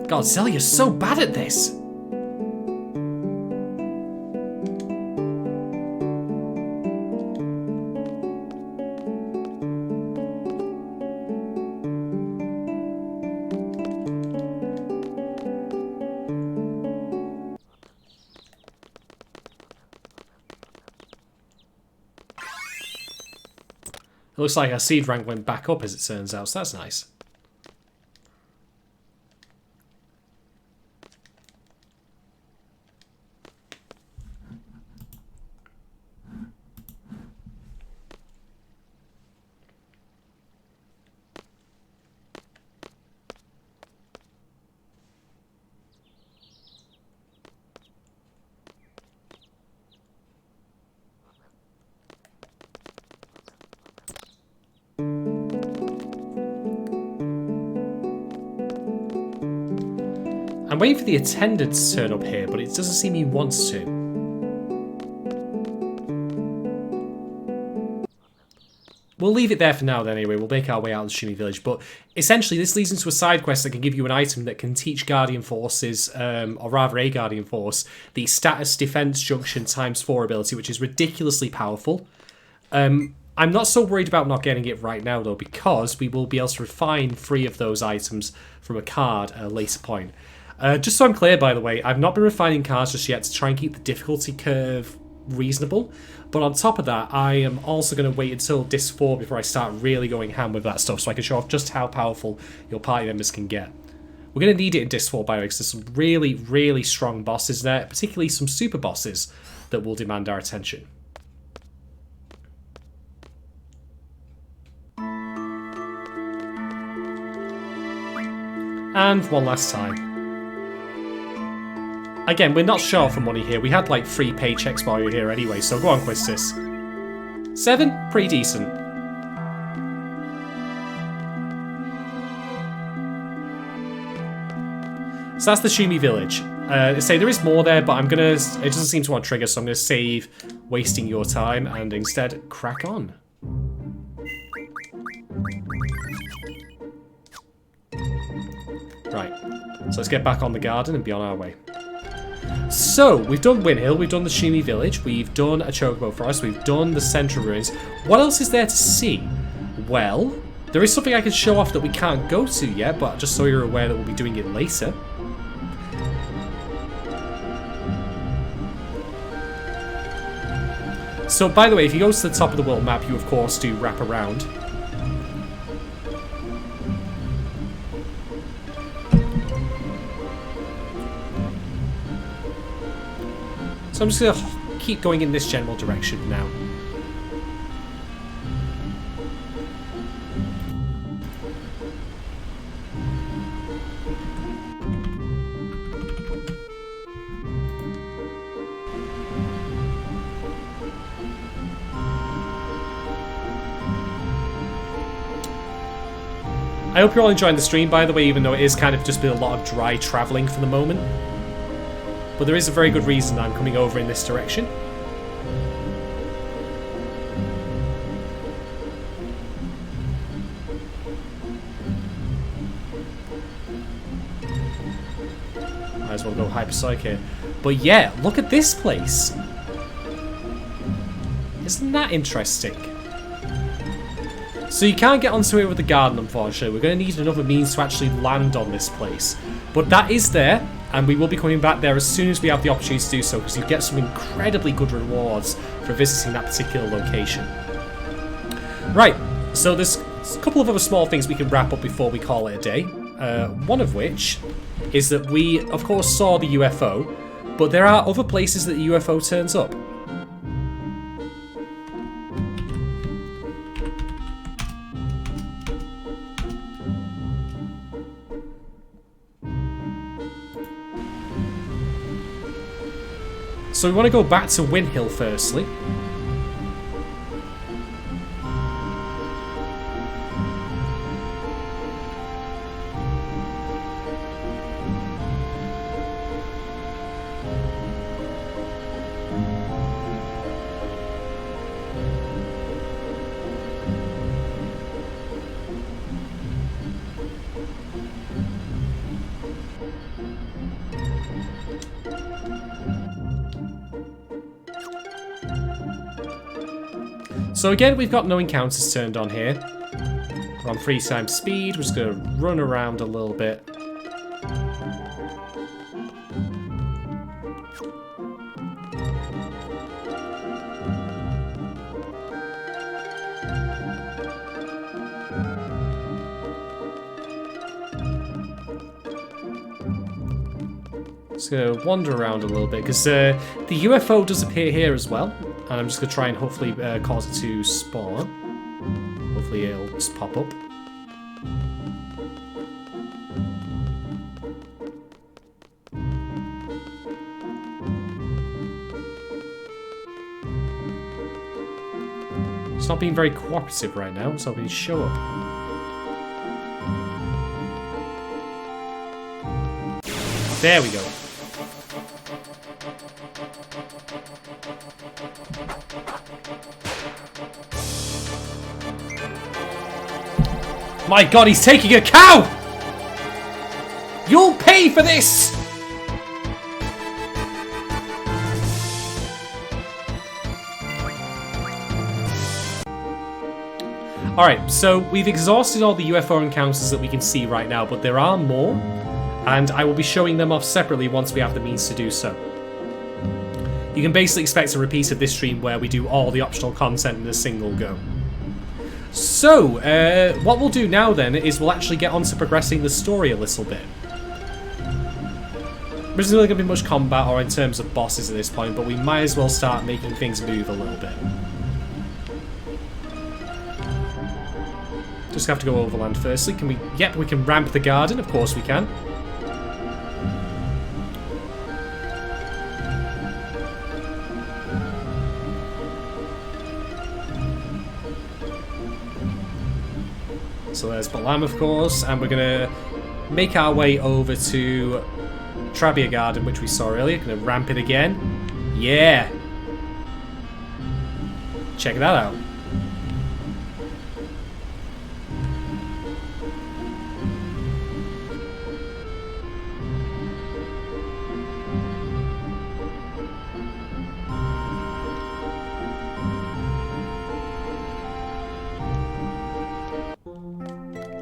God, Zell, you're so bad at this. It looks like our seed rank went back up as it turns out, so that's nice. I'm waiting for the attendant to turn up here, but it doesn't seem he wants to. We'll leave it there for now then anyway. We'll make our way out of the Shumi village. But essentially this leads into a side quest that can give you an item that can teach Guardian Forces, or rather a Guardian Force, the Status Defense Junction ×4 ability, which is ridiculously powerful. I'm not so worried about not getting it right now though, because we will be able to refine 3 of those items from a card at a later point. Just so I'm clear, by the way, I've not been refining cards just yet to try and keep the difficulty curve reasonable. But on top of that, I am also going to wait until Disc 4 before I start really going ham with that stuff, so I can show off just how powerful your party members can get. We're going to need it in Disc 4, by the way, because there's some really, really strong bosses there, particularly some super bosses that will demand our attention. And one last time. Again, we're not short for money here. We had like 3 paychecks while we were here anyway, so go on, Quistis. 7? Pretty decent. So that's the Shumi village. Say there is more there, but I'm gonna. It doesn't seem to want to trigger, so I'm gonna save wasting your time and instead crack on. Right. So let's get back on the garden and be on our way. So, we've done Windhill, we've done the Shumi village, we've done a Chocobo Forest, we've done the Central Ruins. What else is there to see? Well, there is something I can show off that we can't go to yet, but just so you're aware that we'll be doing it later. So, by the way, if you go to the top of the world map, you of course do wrap around. So I'm just going to keep going in this general direction now. I hope you're all enjoying the stream, by the way, even though it is kind of just been a lot of dry travelling for the moment. But there is a very good reason I'm coming over in this direction. Might as well go hypersonic here. But yeah, look at this place. Isn't that interesting? So you can't get onto it with the garden, unfortunately. We're going to need another means to actually land on this place. But that is there, and we will be coming back there as soon as we have the opportunity to do so, because you get some incredibly good rewards for visiting that particular location. Right, so there's a couple of other small things we can wrap up before we call it a day. One of which is that we, of course, saw the UFO, but there are other places that the UFO turns up. So we want to go back to Windhill firstly. So again, we've got no encounters turned on here. We're on 3 times speed. We're just going to run around a little bit. Just going to wander around a little bit, because the UFO does appear here as well. And I'm just going to try and hopefully cause it to spawn. Hopefully it'll just pop up. It's not being very cooperative right now, so it'll show up. There we go. My god, he's taking a cow! You'll pay for this! Alright, so we've exhausted all the UFO encounters that we can see right now, but there are more, and I will be showing them off separately once we have the means to do so. You can basically expect a repeat of this stream where we do all the optional content in a single go. So, what we'll do now then is we'll actually get on to progressing the story a little bit. There isn't really going to be much combat or in terms of bosses at this point, but we might as well start making things move a little bit. Just have to go overland firstly. Can we? Yep, we can ramp the garden. Of course we can. So there's Balam, of course, and we're going to make our way over to Trabia Garden, which we saw earlier. Going to ramp it again. Yeah! Check that out.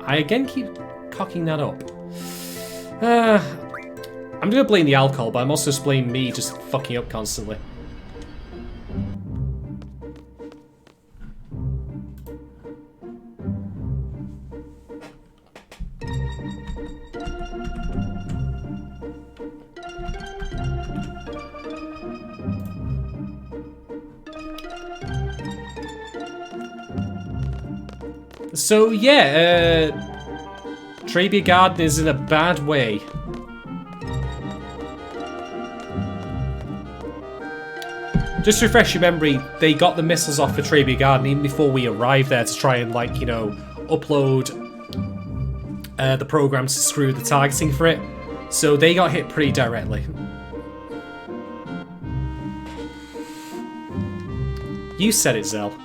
I again keep cocking that up. I'm going to blame the alcohol, but I'm also just blaming me just fucking up constantly. So yeah, Trabia Garden is in a bad way. Just to refresh your memory, they got the missiles off for Trabia Garden even before we arrived there to try and, like, you know, upload the programs to screw the targeting for it. So they got hit pretty directly. You said it, Zell.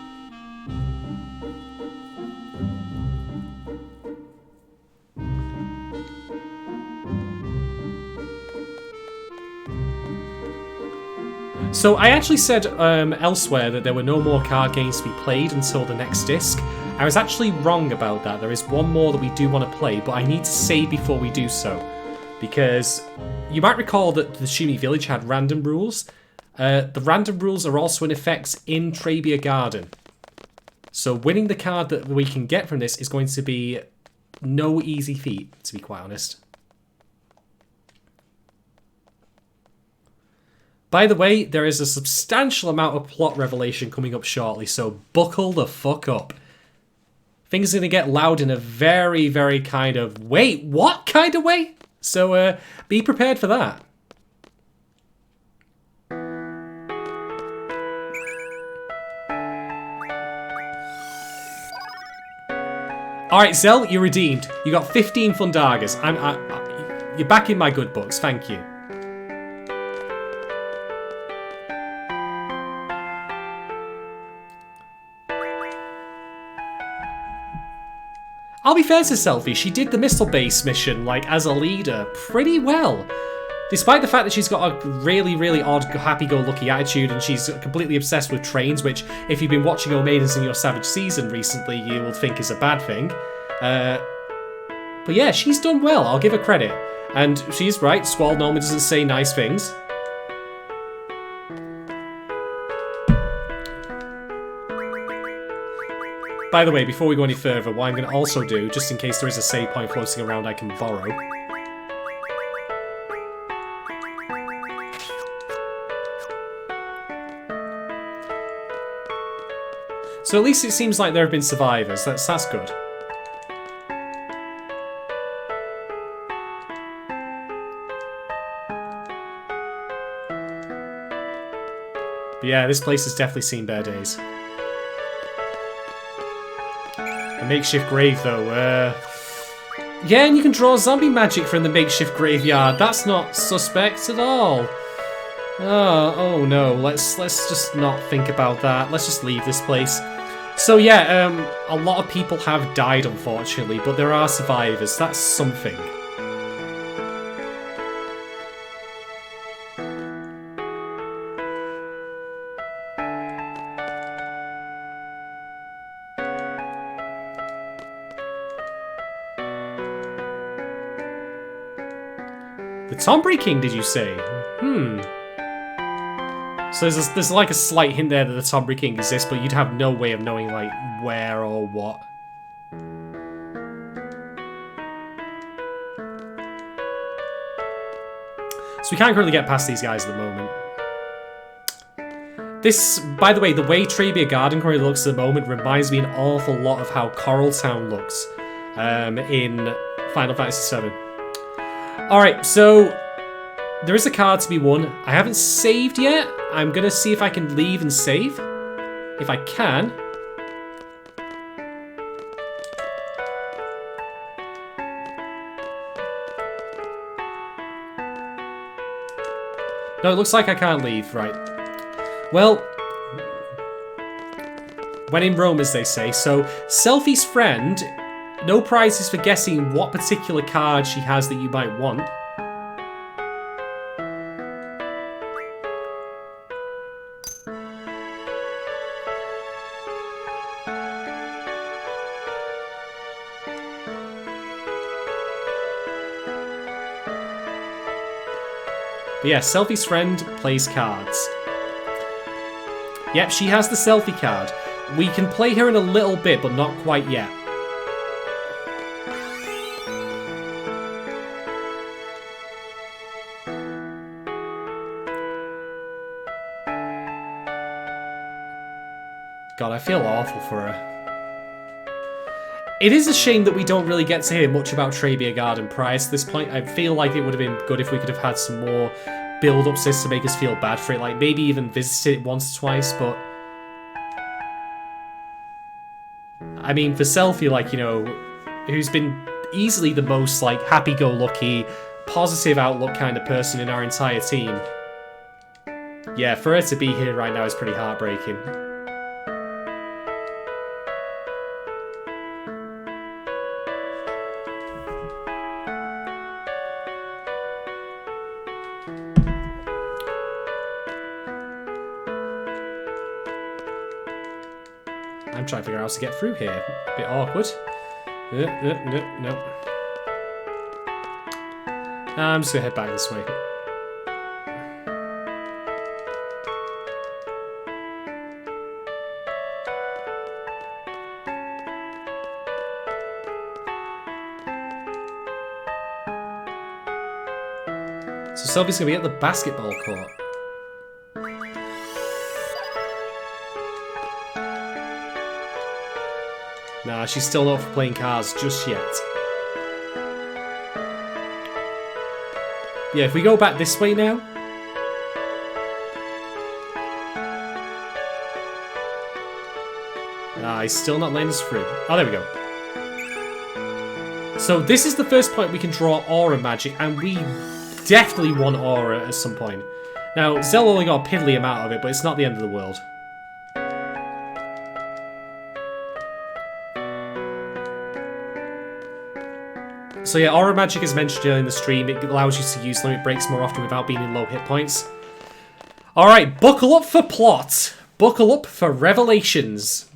So I actually said elsewhere that there were no more card games to be played until the next disc. I was actually wrong about that. There is one more that we do want to play, but I need to save before we do so. Because you might recall that the Shumi Village had random rules. The random rules are also in effect in Trabia Garden. So winning the card that we can get from this is going to be no easy feat, to be quite honest. By the way, there is a substantial amount of plot revelation coming up shortly, so buckle the fuck up. Things are going to get loud in a very, very kind of, wait, what kind of way? So be prepared for that. Alright, Zell, you're redeemed. You got 15 Fundagas. You're back in my good books, thank you. I'll be fair to Selfie, she did the missile base mission, like, as a leader, pretty well. Despite the fact that she's got a really, really odd, happy-go-lucky attitude and she's completely obsessed with trains, which, if you've been watching O Maidens in your Savage season recently, you will think is a bad thing. But yeah, she's done well, I'll give her credit. And she's right, Squall normally doesn't say nice things. By the way, before we go any further, what I'm going to also do, just in case there is a save point floating around I can borrow. So at least it seems like there have been survivors, that's good. But yeah, this place has definitely seen better days. A makeshift grave, though. Yeah, and you can draw zombie magic from the makeshift graveyard. That's not suspect at all. Oh no. Let's just not think about that. Let's just leave this place. So yeah, a lot of people have died, unfortunately, but there are survivors. That's something. The Tombury King, did you say? So there's like a slight hint there that the Tombury King exists, but you'd have no way of knowing, like, where or what. So we can't really get past these guys at the moment. This, by the way, the way Trabia Garden currently looks at the moment reminds me an awful lot of how Coral Town looks in Final Fantasy VII. Alright, so there is a card to be won. I haven't saved yet. I'm going to see if I can leave and save. If I can. No, it looks like I can't leave. Right. Well, when in Rome, as they say. So, Selfie's friend... No prizes for guessing what particular card she has that you might want. But yeah, Selfie's friend plays cards. Yep, she has the Selfie card. We can play her in a little bit, but not quite yet. God, I feel awful for her. It is a shame that we don't really get to hear much about Trabia Garden prior to this point. I feel like it would have been good if we could have had some more build-ups to make us feel bad for it. Like, maybe even visit it once or twice, but... I mean, for Selphie, like, you know, who's been easily the most, like, happy-go-lucky, positive outlook kind of person in our entire team. Yeah, for her to be here right now is pretty heartbreaking. I'm trying to figure out how to get through here. A bit awkward. No. I'm just gonna head back this way. So Selphie's gonna be at the basketball court. Nah, she's still not for playing cards just yet. Yeah, if we go back this way now. Nah, he's still not letting us through. Oh, there we go. So this is the first point we can draw aura magic, and we definitely want aura at some point. Now, Zell only got a piddly amount of it, but it's not the end of the world. So yeah, aura magic is mentioned earlier in the stream. It allows you to use limit breaks more often without being in low hit points. Alright, buckle up for plot. Buckle up for revelations.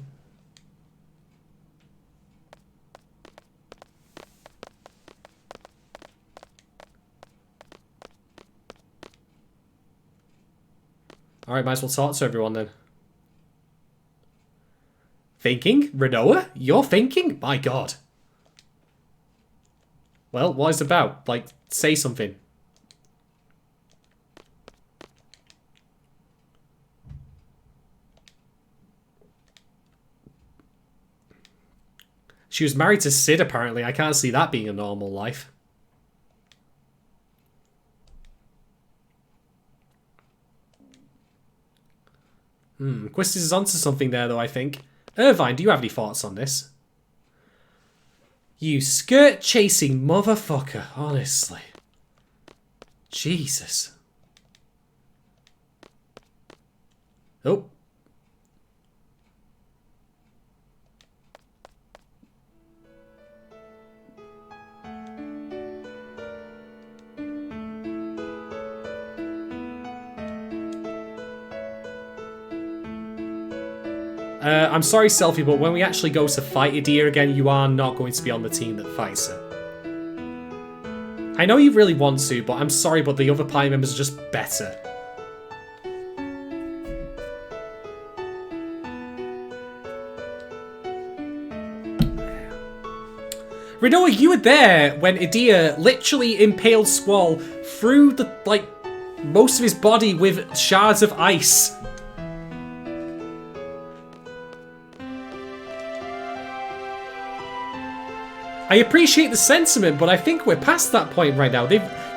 Alright, might as well talk to everyone then. Thinking? Renoa? You're thinking? My god. Well, what is it about? Like, say something. She was married to Sid, apparently. I can't see that being a normal life. Quistis is onto something there, though, I think. Irvine, do you have any thoughts on this? You skirt-chasing motherfucker, honestly. Jesus. Oh. I'm sorry, Selphie, but when we actually go to fight Idia again, you are not going to be on the team that fights her. I know you really want to, but I'm sorry, but the other party members are just better. Renoa, you were there when Idia literally impaled Squall through the, like, most of his body with shards of ice. I appreciate the sentiment, but I think we're past that point right now.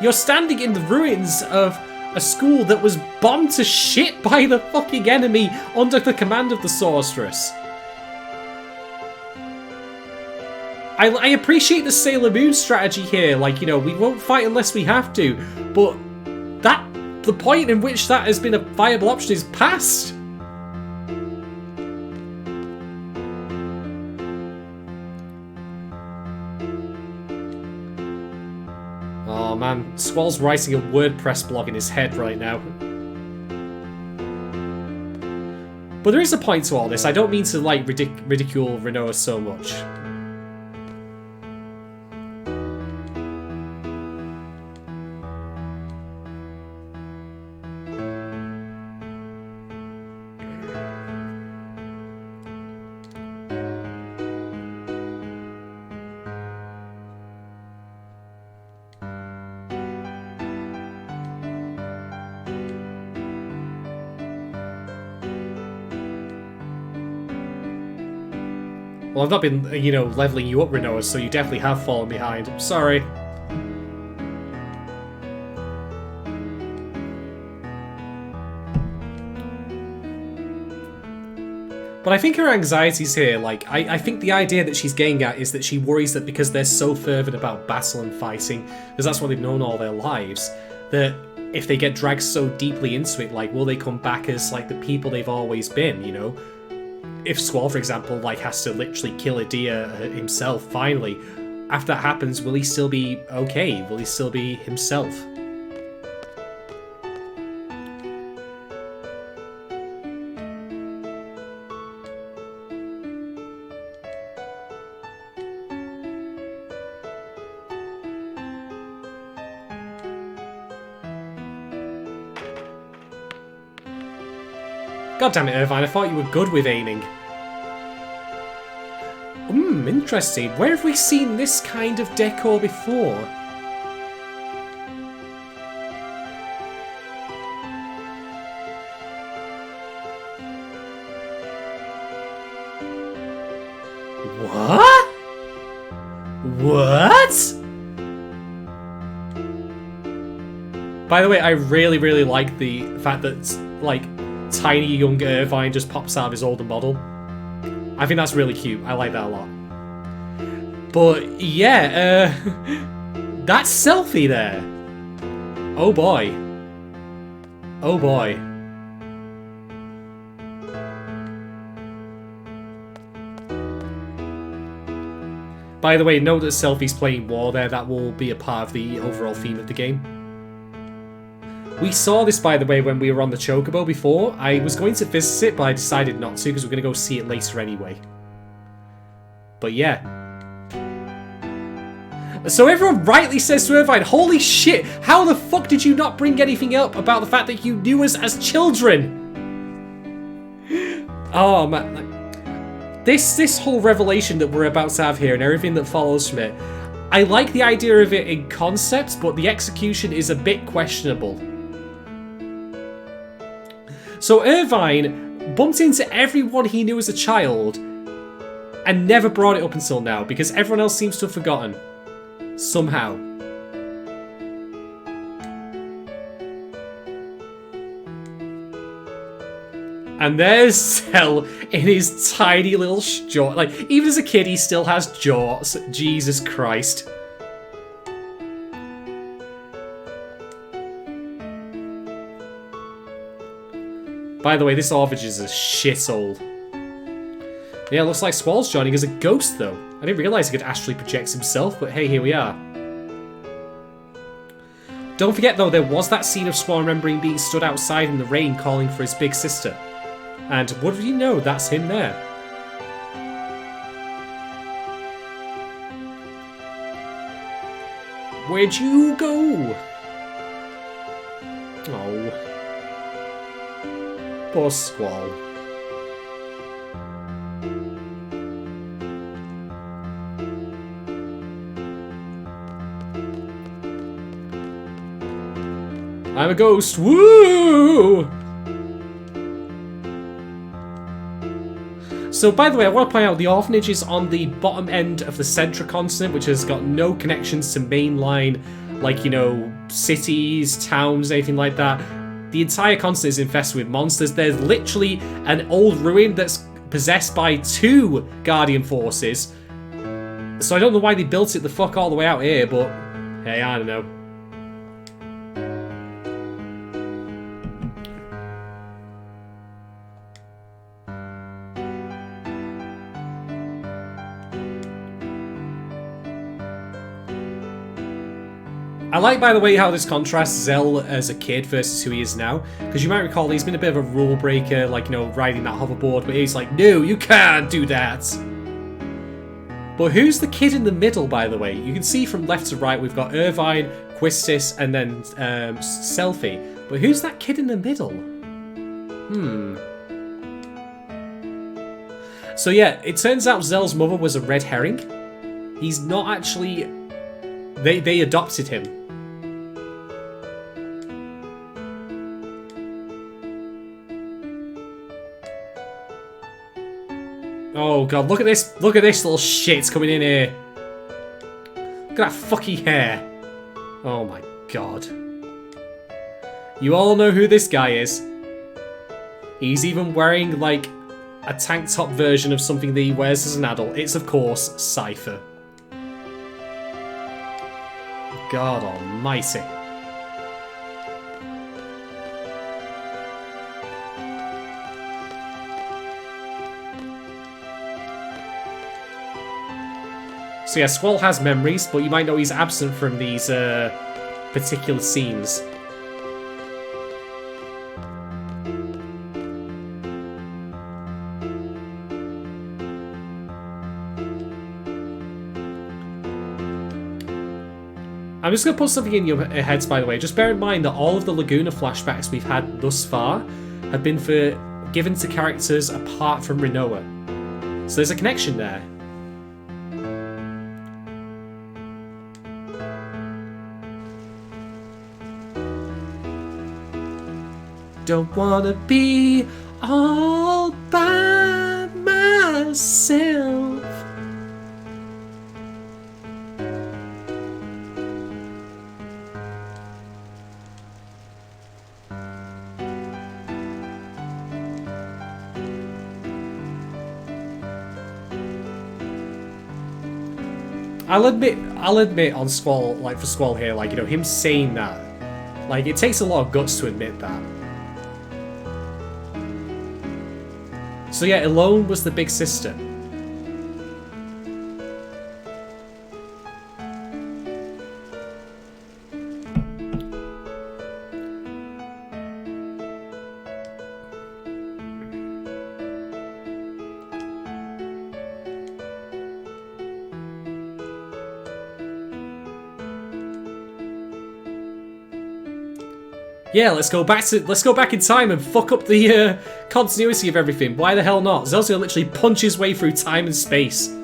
You're standing in the ruins of a school that was bombed to shit by the fucking enemy under the command of the sorceress. I appreciate the Sailor Moon strategy here. Like, you know, we won't fight unless we have to. But the point in which that has been a viable option is past. Oh man, Squall's writing a WordPress blog in his head right now. But there is a point to all this. I don't mean to, like, ridicule Renoa so much. Well, I've not been, you know, leveling you up, Renoa, so you definitely have fallen behind. I'm sorry. But I think her anxiety's here, like, I think the idea that she's getting at is that she worries that because they're so fervent about battle and fighting, because that's what they've known all their lives, that if they get dragged so deeply into it, like, will they come back as, like, the people they've always been, you know? If Squall, for example, like, has to literally kill a deer himself, finally, after that happens, will he still be okay? Will he still be himself? God damn it, Irvine, I thought you were good with aiming. Interesting. Where have we seen this kind of decor before? What? What? By the way, I really, really like the fact that, like, tiny young Irvine just pops out of his older model. I think that's really cute. I like that a lot. But yeah, that's Selfie there. Oh boy. Oh boy. By the way, note that Selfie's playing War there. That will be a part of the overall theme of the game. We saw this, by the way, when we were on the Chocobo before. I was going to visit it, but I decided not to because we're going to go see it later anyway. But yeah. So everyone rightly says to Irvine, holy shit, how the fuck did you not bring anything up about the fact that you knew us as children? Oh man, like, this whole revelation that we're about to have here and everything that follows from it, I like the idea of it in concept, but the execution is a bit questionable. So Irvine bumped into everyone he knew as a child and never brought it up until now because everyone else seems to have forgotten. Somehow. And there's Cell in his tiny little jaw. Like, even as a kid, he still has jaws. Jesus Christ. By the way, this orphanage is a shithole. Yeah, looks like Squall's joining as a ghost, though. I didn't realise he could astrally project himself, but hey, here we are. Don't forget, though, there was that scene of Squall remembering being stood outside in the rain calling for his big sister. And what do you know, that's him there. Where'd you go? Oh. Poor Squall. I'm a ghost. Woo! So, by the way, I want to point out the orphanage is on the bottom end of the Centra continent, which has got no connections to mainline, like, you know, cities, towns, anything like that. The entire continent is infested with monsters. There's literally an old ruin that's possessed by 2 Guardian forces. So I don't know why they built it the fuck all the way out here, but hey, I don't know. I like, by the way, how this contrasts Zell as a kid versus who he is now. Because you might recall he's been a bit of a rule breaker, like, you know, riding that hoverboard, but he's like, no, you can't do that. But who's the kid in the middle, by the way? You can see from left to right, we've got Irvine, Quistis, and then Selfie. But who's that kid in the middle? So yeah, it turns out Zell's mother was a red herring. He's not actually... They adopted him. Oh god, look at this little shit coming in here. Look at that fucky hair. Oh my god. You all know who this guy is. He's even wearing, like, a tank top version of something that he wears as an adult. It's, of course, Cypher. God almighty. So yeah, Squall has memories, but you might know he's absent from these particular scenes. I'm just going to put something in your heads, by the way. Just bear in mind that all of the Laguna flashbacks we've had thus far have been given to characters apart from Rinoa. So there's a connection there. Don't wanna be all by myself. I'll admit on Squall, like for Squall here, like, you know, him saying that, like, it takes a lot of guts to admit that. So yeah, Alone was the big sister. Yeah, let's go back in time and fuck up the continuity of everything. Why the hell not? Zelda literally punches his way through time and space.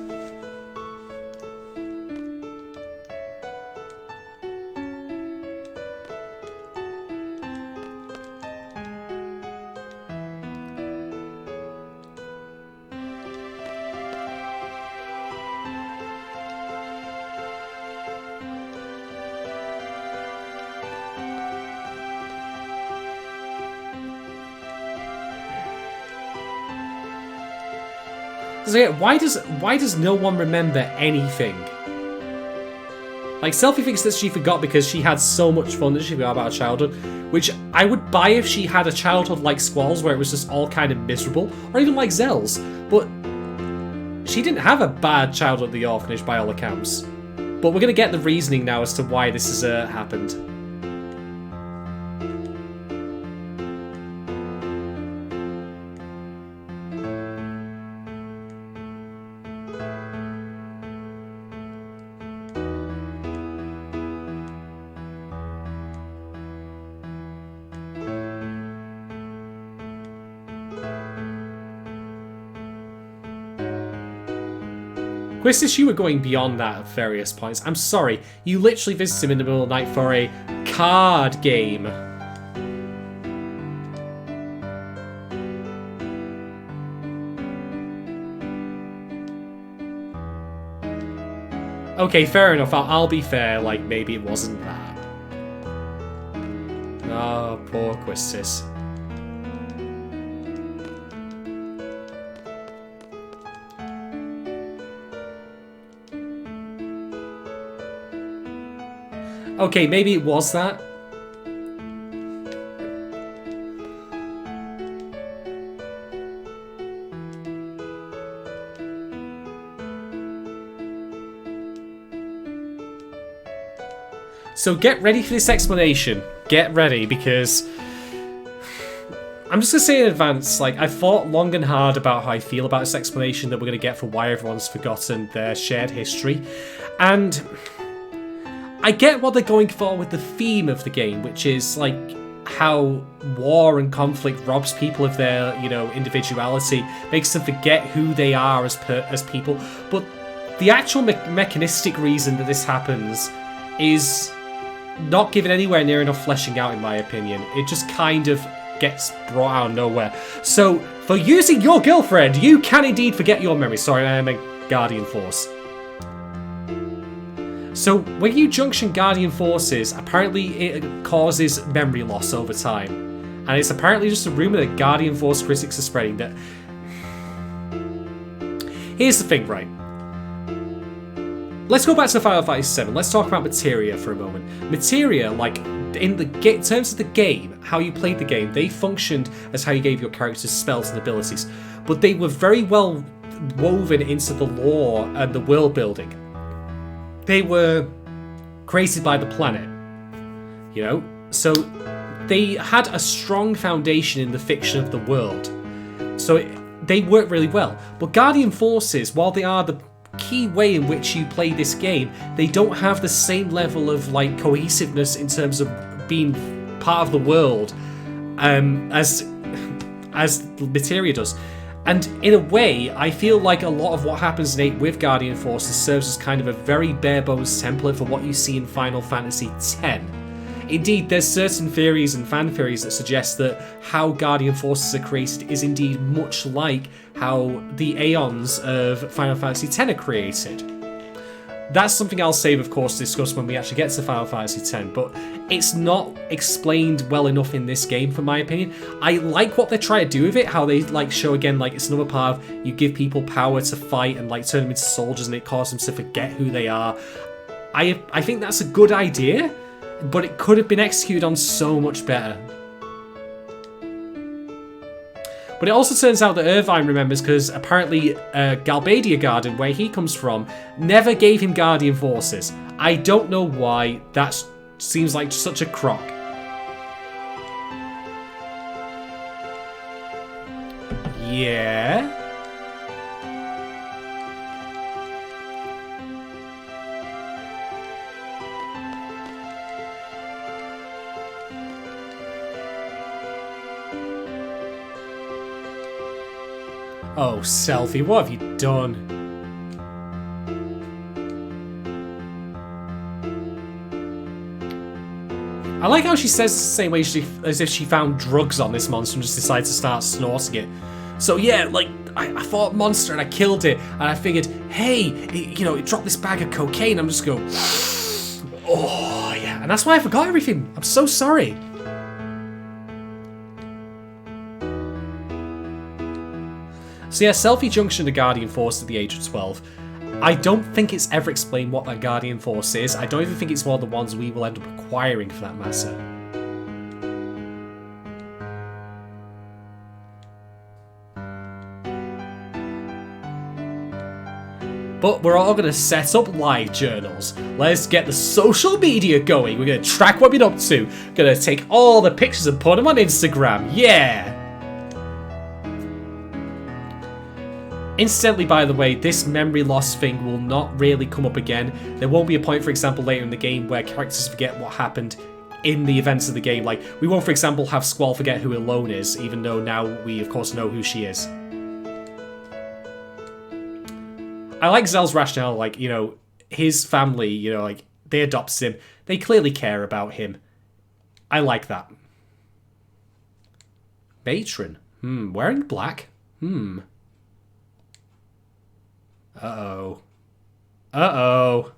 So yeah, why does no one remember anything? Like, Selphie thinks that she forgot because she had so much fun that she forgot about her childhood, which I would buy if she had a childhood like Squall's, where it was just all kind of miserable, or even like Zell's. But she didn't have a bad childhood at the orphanage by all accounts. But we're gonna get the reasoning now as to why this has happened. Quistis, you were going beyond that at various points. I'm sorry, you literally visited him in the middle of the night for a card game. Okay, fair enough. I'll be fair, like, maybe it wasn't that. Oh, poor Quistis. Okay, maybe it was that. So get ready for this explanation. Get ready, because I'm just gonna say in advance, like, I've thought long and hard about how I feel about this explanation that we're gonna get for why everyone's forgotten their shared history. And I get what they're going for with the theme of the game, which is, like, how war and conflict robs people of their, you know, individuality, makes them forget who they are as people. But the actual mechanistic reason that this happens is not given anywhere near enough fleshing out, in my opinion. It just kind of gets brought out of nowhere. So, for using your girlfriend, you can indeed forget your memory. Sorry, I am a Guardian Force. So, when you junction Guardian Forces, apparently it causes memory loss over time. And it's apparently just a rumour that Guardian Force critics are spreading that... Here's the thing, right? Let's go back to Final Fantasy VII. Let's talk about materia for a moment. Materia, like, in terms of the game, how you played the game, they functioned as how you gave your characters spells and abilities. But they were very well woven into the lore and the world building. They were created by the planet, you know? So they had a strong foundation in the fiction of the world. So they work really well. But Guardian Forces, while they are the key way in which you play this game, they don't have the same level of like cohesiveness in terms of being part of the world as Materia does. And in a way, I feel like a lot of what happens in 8 with Guardian Forces serves as kind of a very bare-bones template for what you see in Final Fantasy X. Indeed, there's certain theories and fan theories that suggest that how Guardian Forces are created is indeed much like how the Aeons of Final Fantasy X are created. That's something I'll save, of course, to discuss when we actually get to Final Fantasy X, but it's not explained well enough in this game, for my opinion. I like what they're trying to do with it, how they like show again, like it's another part of you give people power to fight and like turn them into soldiers and it causes them to forget who they are. I think that's a good idea, but it could have been executed on so much better. But it also turns out that Irvine remembers because apparently Galbadia Garden, where he comes from, never gave him Guardian Forces. I don't know why. That seems like such a crock. Yeah? Oh, Selphie, what have you done? I like how she says the same way as if she found drugs on this monster and just decided to start snorting it. So yeah, like, I fought a monster and I killed it, and I figured, hey, it dropped this bag of cocaine, I'm just going, oh, yeah. And that's why I forgot everything. I'm so sorry. So yeah, Selphie junctioned a Guardian Force at the age of 12. I don't think it's ever explained what that Guardian Force is. I don't even think it's one of the ones we will end up acquiring for that matter. But we're all going to set up live journals. Let's get the social media going. We're going to track what we're up to. Going to take all the pictures and put them on Instagram. Yeah! Incidentally, by the way, this memory loss thing will not really come up again. There won't be a point, for example, later in the game where characters forget what happened in the events of the game. Like, we won't, for example, have Squall forget who Alone is, even though now we, of course, know who she is. I like Zell's rationale, like, his family, like, they adopted him. They clearly care about him. I like that. Matron. Wearing black? Uh-oh. Uh-oh.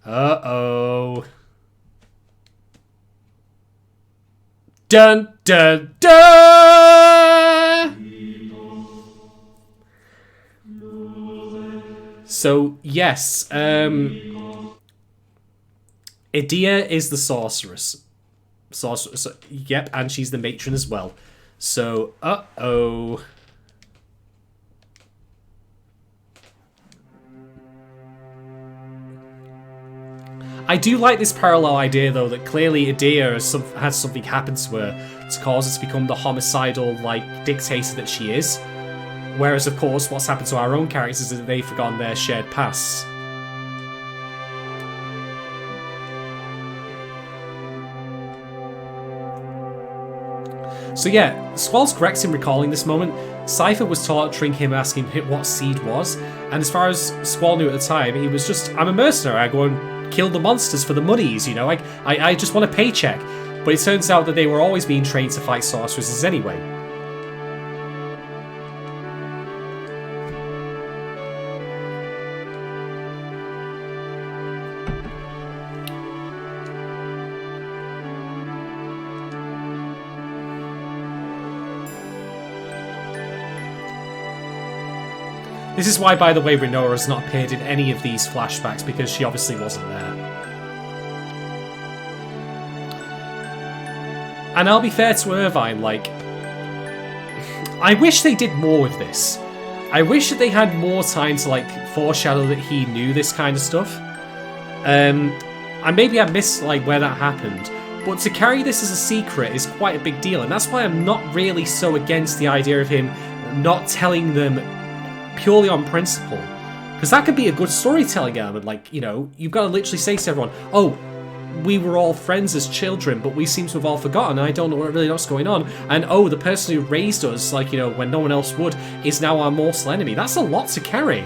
Uh-oh. Dun, dun, dun! So, yes, Edea is the sorceress. Yep, and she's the matron as well. So, uh-oh. I do like this parallel idea, though, that clearly Edea has something happen to her to cause her to become the homicidal, dictator that she is. Whereas, of course, what's happened to our own characters is that they've forgotten their shared pasts. So yeah, Squall's correct in recalling this moment. Cypher was torturing him, asking him what seed was, and as far as Squall knew at the time, he was just, I'm a mercenary, I go and kill the monsters for the monies, you know? I just want a paycheck. But it turns out that they were always being trained to fight sorceresses anyway. This is why, by the way, Rinoa has not appeared in any of these flashbacks, because she obviously wasn't there. And I'll be fair to Irvine, like, I wish they did more with this. I wish that they had more time to, like, foreshadow that he knew this kind of stuff. And maybe I missed, like, where that happened. But to carry this as a secret is quite a big deal, and that's why I'm not really so against the idea of him not telling them purely on principle, because that could be a good storytelling element. Like, you know, you've got to literally say to everyone, oh, we were all friends as children, but we seem to have all forgotten. I don't know really what's going on. And oh, the person who raised us, like, you know, when no one else would, is now our mortal enemy. That's a lot to carry.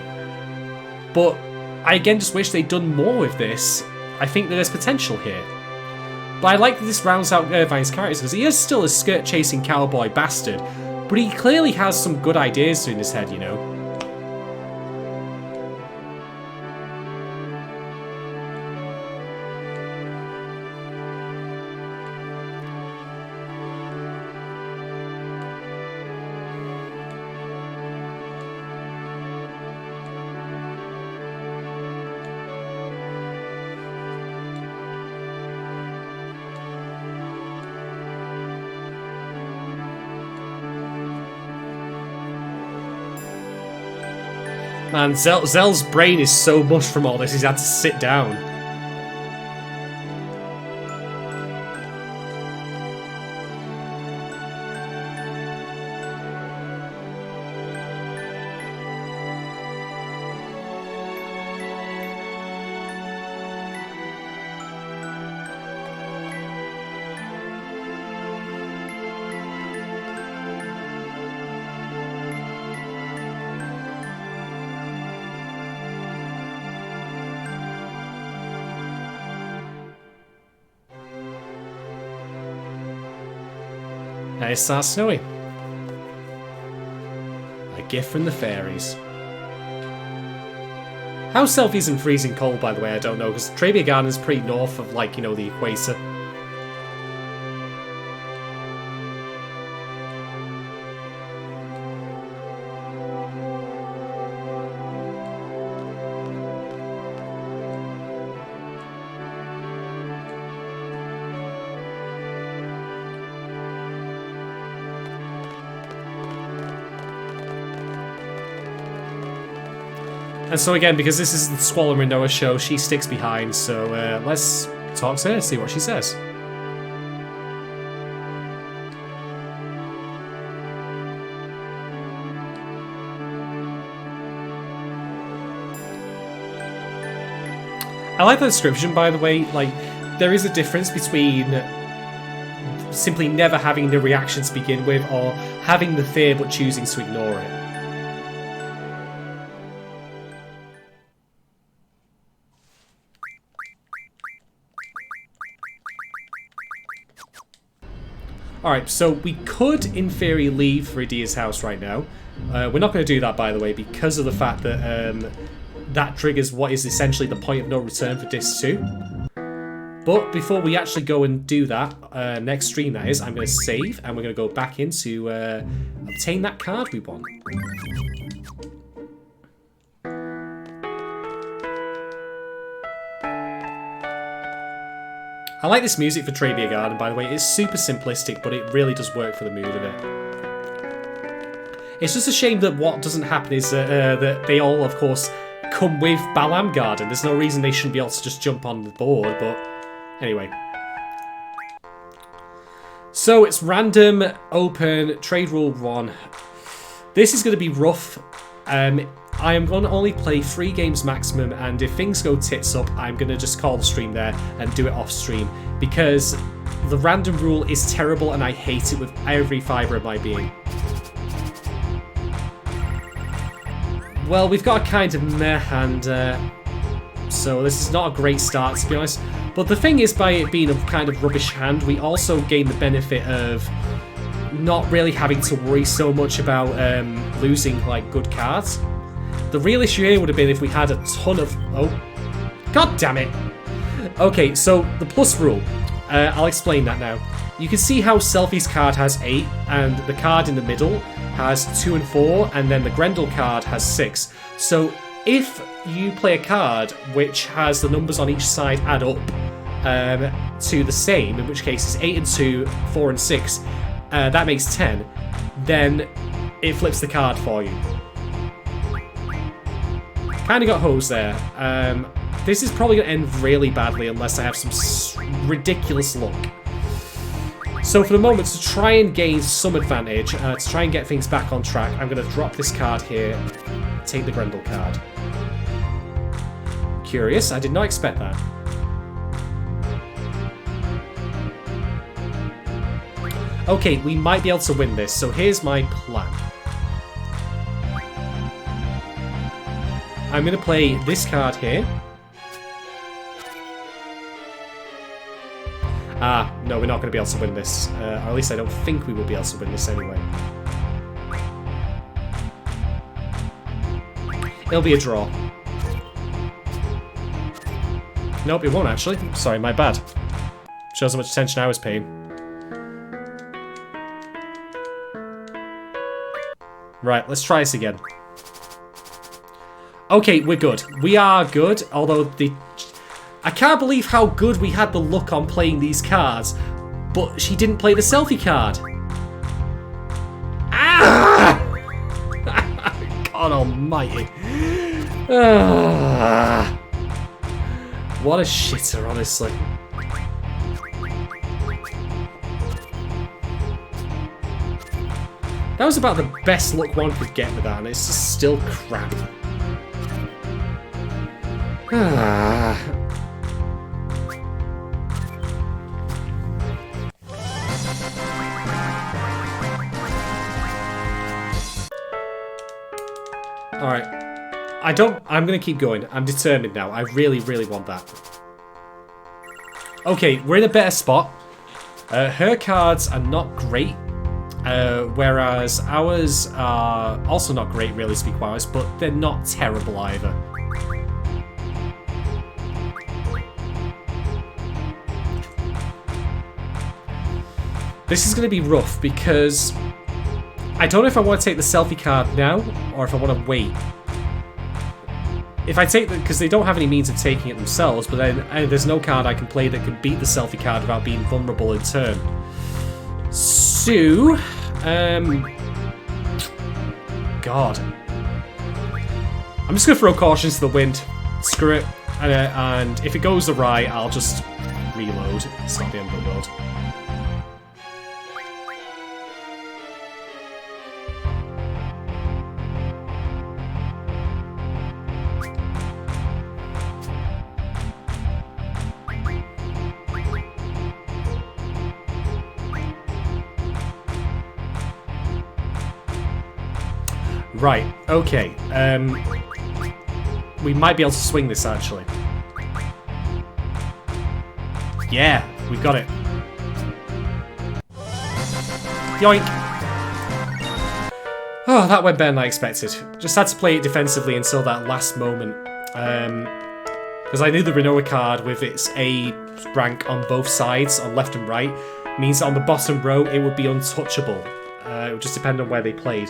But I again just wish they'd done more with this. I think that there's potential here. But I like that this rounds out Irvine's character, because he is still a skirt-chasing cowboy bastard, but he clearly has some good ideas in his head, you know. Man, Zell's brain is so mushed from all this, he's had to sit down. And it starts snowing. A gift from the fairies. How Self isn't freezing cold, by the way, I don't know, because Trebia Garden is pretty north of, like, you know, the equator. And so again, because this is the Squall and Rinoa show, she sticks behind, so let's talk to her, see what she says. I like the description, by the way. Like, there is a difference between simply never having the reaction to begin with, or having the fear but choosing to ignore it. Alright, so we could, in theory, leave Viridia's house right now. We're not going to do that, by the way, because of the fact that that triggers what is essentially the point of no return for Disc 2. But before we actually go and do that, next stream that is, I'm going to save, and we're going to go back in to obtain that card we want. I like this music for Trebia Garden, by the way. It's super simplistic, but it really does work for the mood of it. It's just a shame that what doesn't happen is that they all, of course, come with Balam Garden. There's no reason they shouldn't be able to just jump on the board, but anyway. So it's random, open, trade rule 1. This is going to be rough. I am going to only play 3 games maximum, and if things go tits up, I'm going to just call the stream there and do it off stream, because the random rule is terrible and I hate it with every fibre of my being. Well, we've got a kind of meh hand. So this is not a great start, to be honest. But the thing is, by it being a kind of rubbish hand, we also gain the benefit of not really having to worry so much about losing like good cards. The real issue here would have been if we had a ton of... Oh, god damn it. Okay, so the plus rule. I'll explain that now. You can see how Selfie's card has 8, and the card in the middle has 2 and 4, and then the Grendel card has 6. So if you play a card which has the numbers on each side add up to the same, in which case it's 8 and 2, 4 and 6, that makes 10, then it flips the card for you. Kind of got hosed there. This is probably going to end really badly unless I have some ridiculous luck. So for the moment, to try and gain some advantage, to try and get things back on track, I'm going to drop this card here, take the Grendel card. Curious, I did not expect that. Okay, we might be able to win this, so here's my plan. I'm going to play this card here. Ah, no, we're not going to be able to win this. Or at least I don't think we will be able to win this anyway. It'll be a draw. Nope, it won't actually. Sorry, my bad. Shows how much attention I was paying. Right, let's try this again. Okay, we're good. We are good, although I can't believe how good we had the luck on playing these cards, but she didn't play the selfie card. Ah! God almighty. Ah. What a shitter, honestly. That was about the best luck one could get with that, and it's just still crap. Ah. Alright. I'm gonna keep going. I'm determined now. I really, really want that. Okay, we're in a better spot. Her cards are not great. Whereas ours are also not great, really, to be quite honest, but they're not terrible either. This is going to be rough because I don't know if I want to take the selfie card now or if I want to wait. If I take the, because they don't have any means of taking it themselves, but then there's no card I can play that can beat the selfie card without being vulnerable in turn. So, God. I'm just going to throw caution to the wind. Screw it. And if it goes awry, I'll just reload. It's not the end of the world. Right, okay. We might be able to swing this, actually. Yeah, we've got it. Yoink! Oh, that went better than I expected. Just had to play it defensively until that last moment. Because I knew the Renoa card with its A rank on both sides, on left and right, means that on the bottom row it would be untouchable. It would just depend on where they played.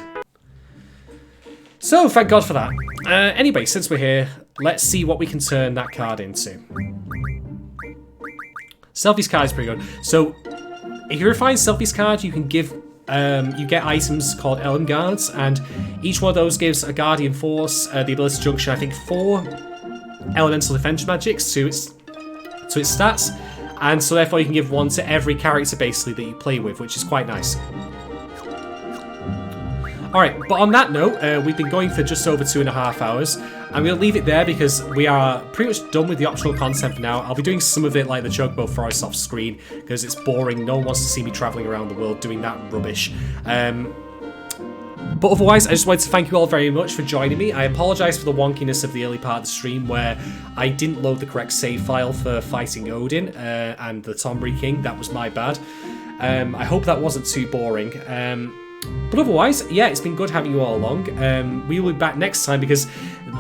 So, thank God for that. Anyway, since we're here, let's see what we can turn that card into. Selfie's card is pretty good. So, if you refine Selfie's card, you can give, you get items called Elm Guards, and each one of those gives a Guardian Force the ability to junction, I think, 4 elemental defense magics to its stats, and so therefore you can give one to every character basically that you play with, which is quite nice. Alright, but on that note, we've been going for just over 2.5 hours. I'm going to leave it there because we are pretty much done with the optional content for now. I'll be doing some of it like the Chocobo Forest off screen because it's boring. No one wants to see me travelling around the world doing that rubbish. But otherwise, I just wanted to thank you all very much for joining me. I apologise for the wonkiness of the early part of the stream where I didn't load the correct save file for fighting Odin and the Tombury King. That was my bad. I hope that wasn't too boring. But otherwise, yeah, it's been good having you all along. We will be back next time because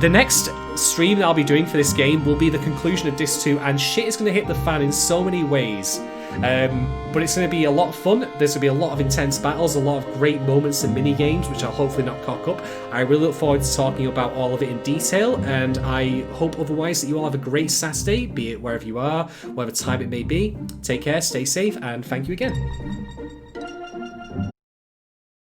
the next stream that I'll be doing for this game will be the conclusion of Disc 2, and shit is going to hit the fan in so many ways. But it's going to be a lot of fun. There's going to be a lot of intense battles, a lot of great moments and mini games, which I'll hopefully not cock up. I really look forward to talking about all of it in detail, and I hope otherwise that you all have a great Saturday, be it wherever you are, whatever time it may be. Take care, stay safe, and thank you again.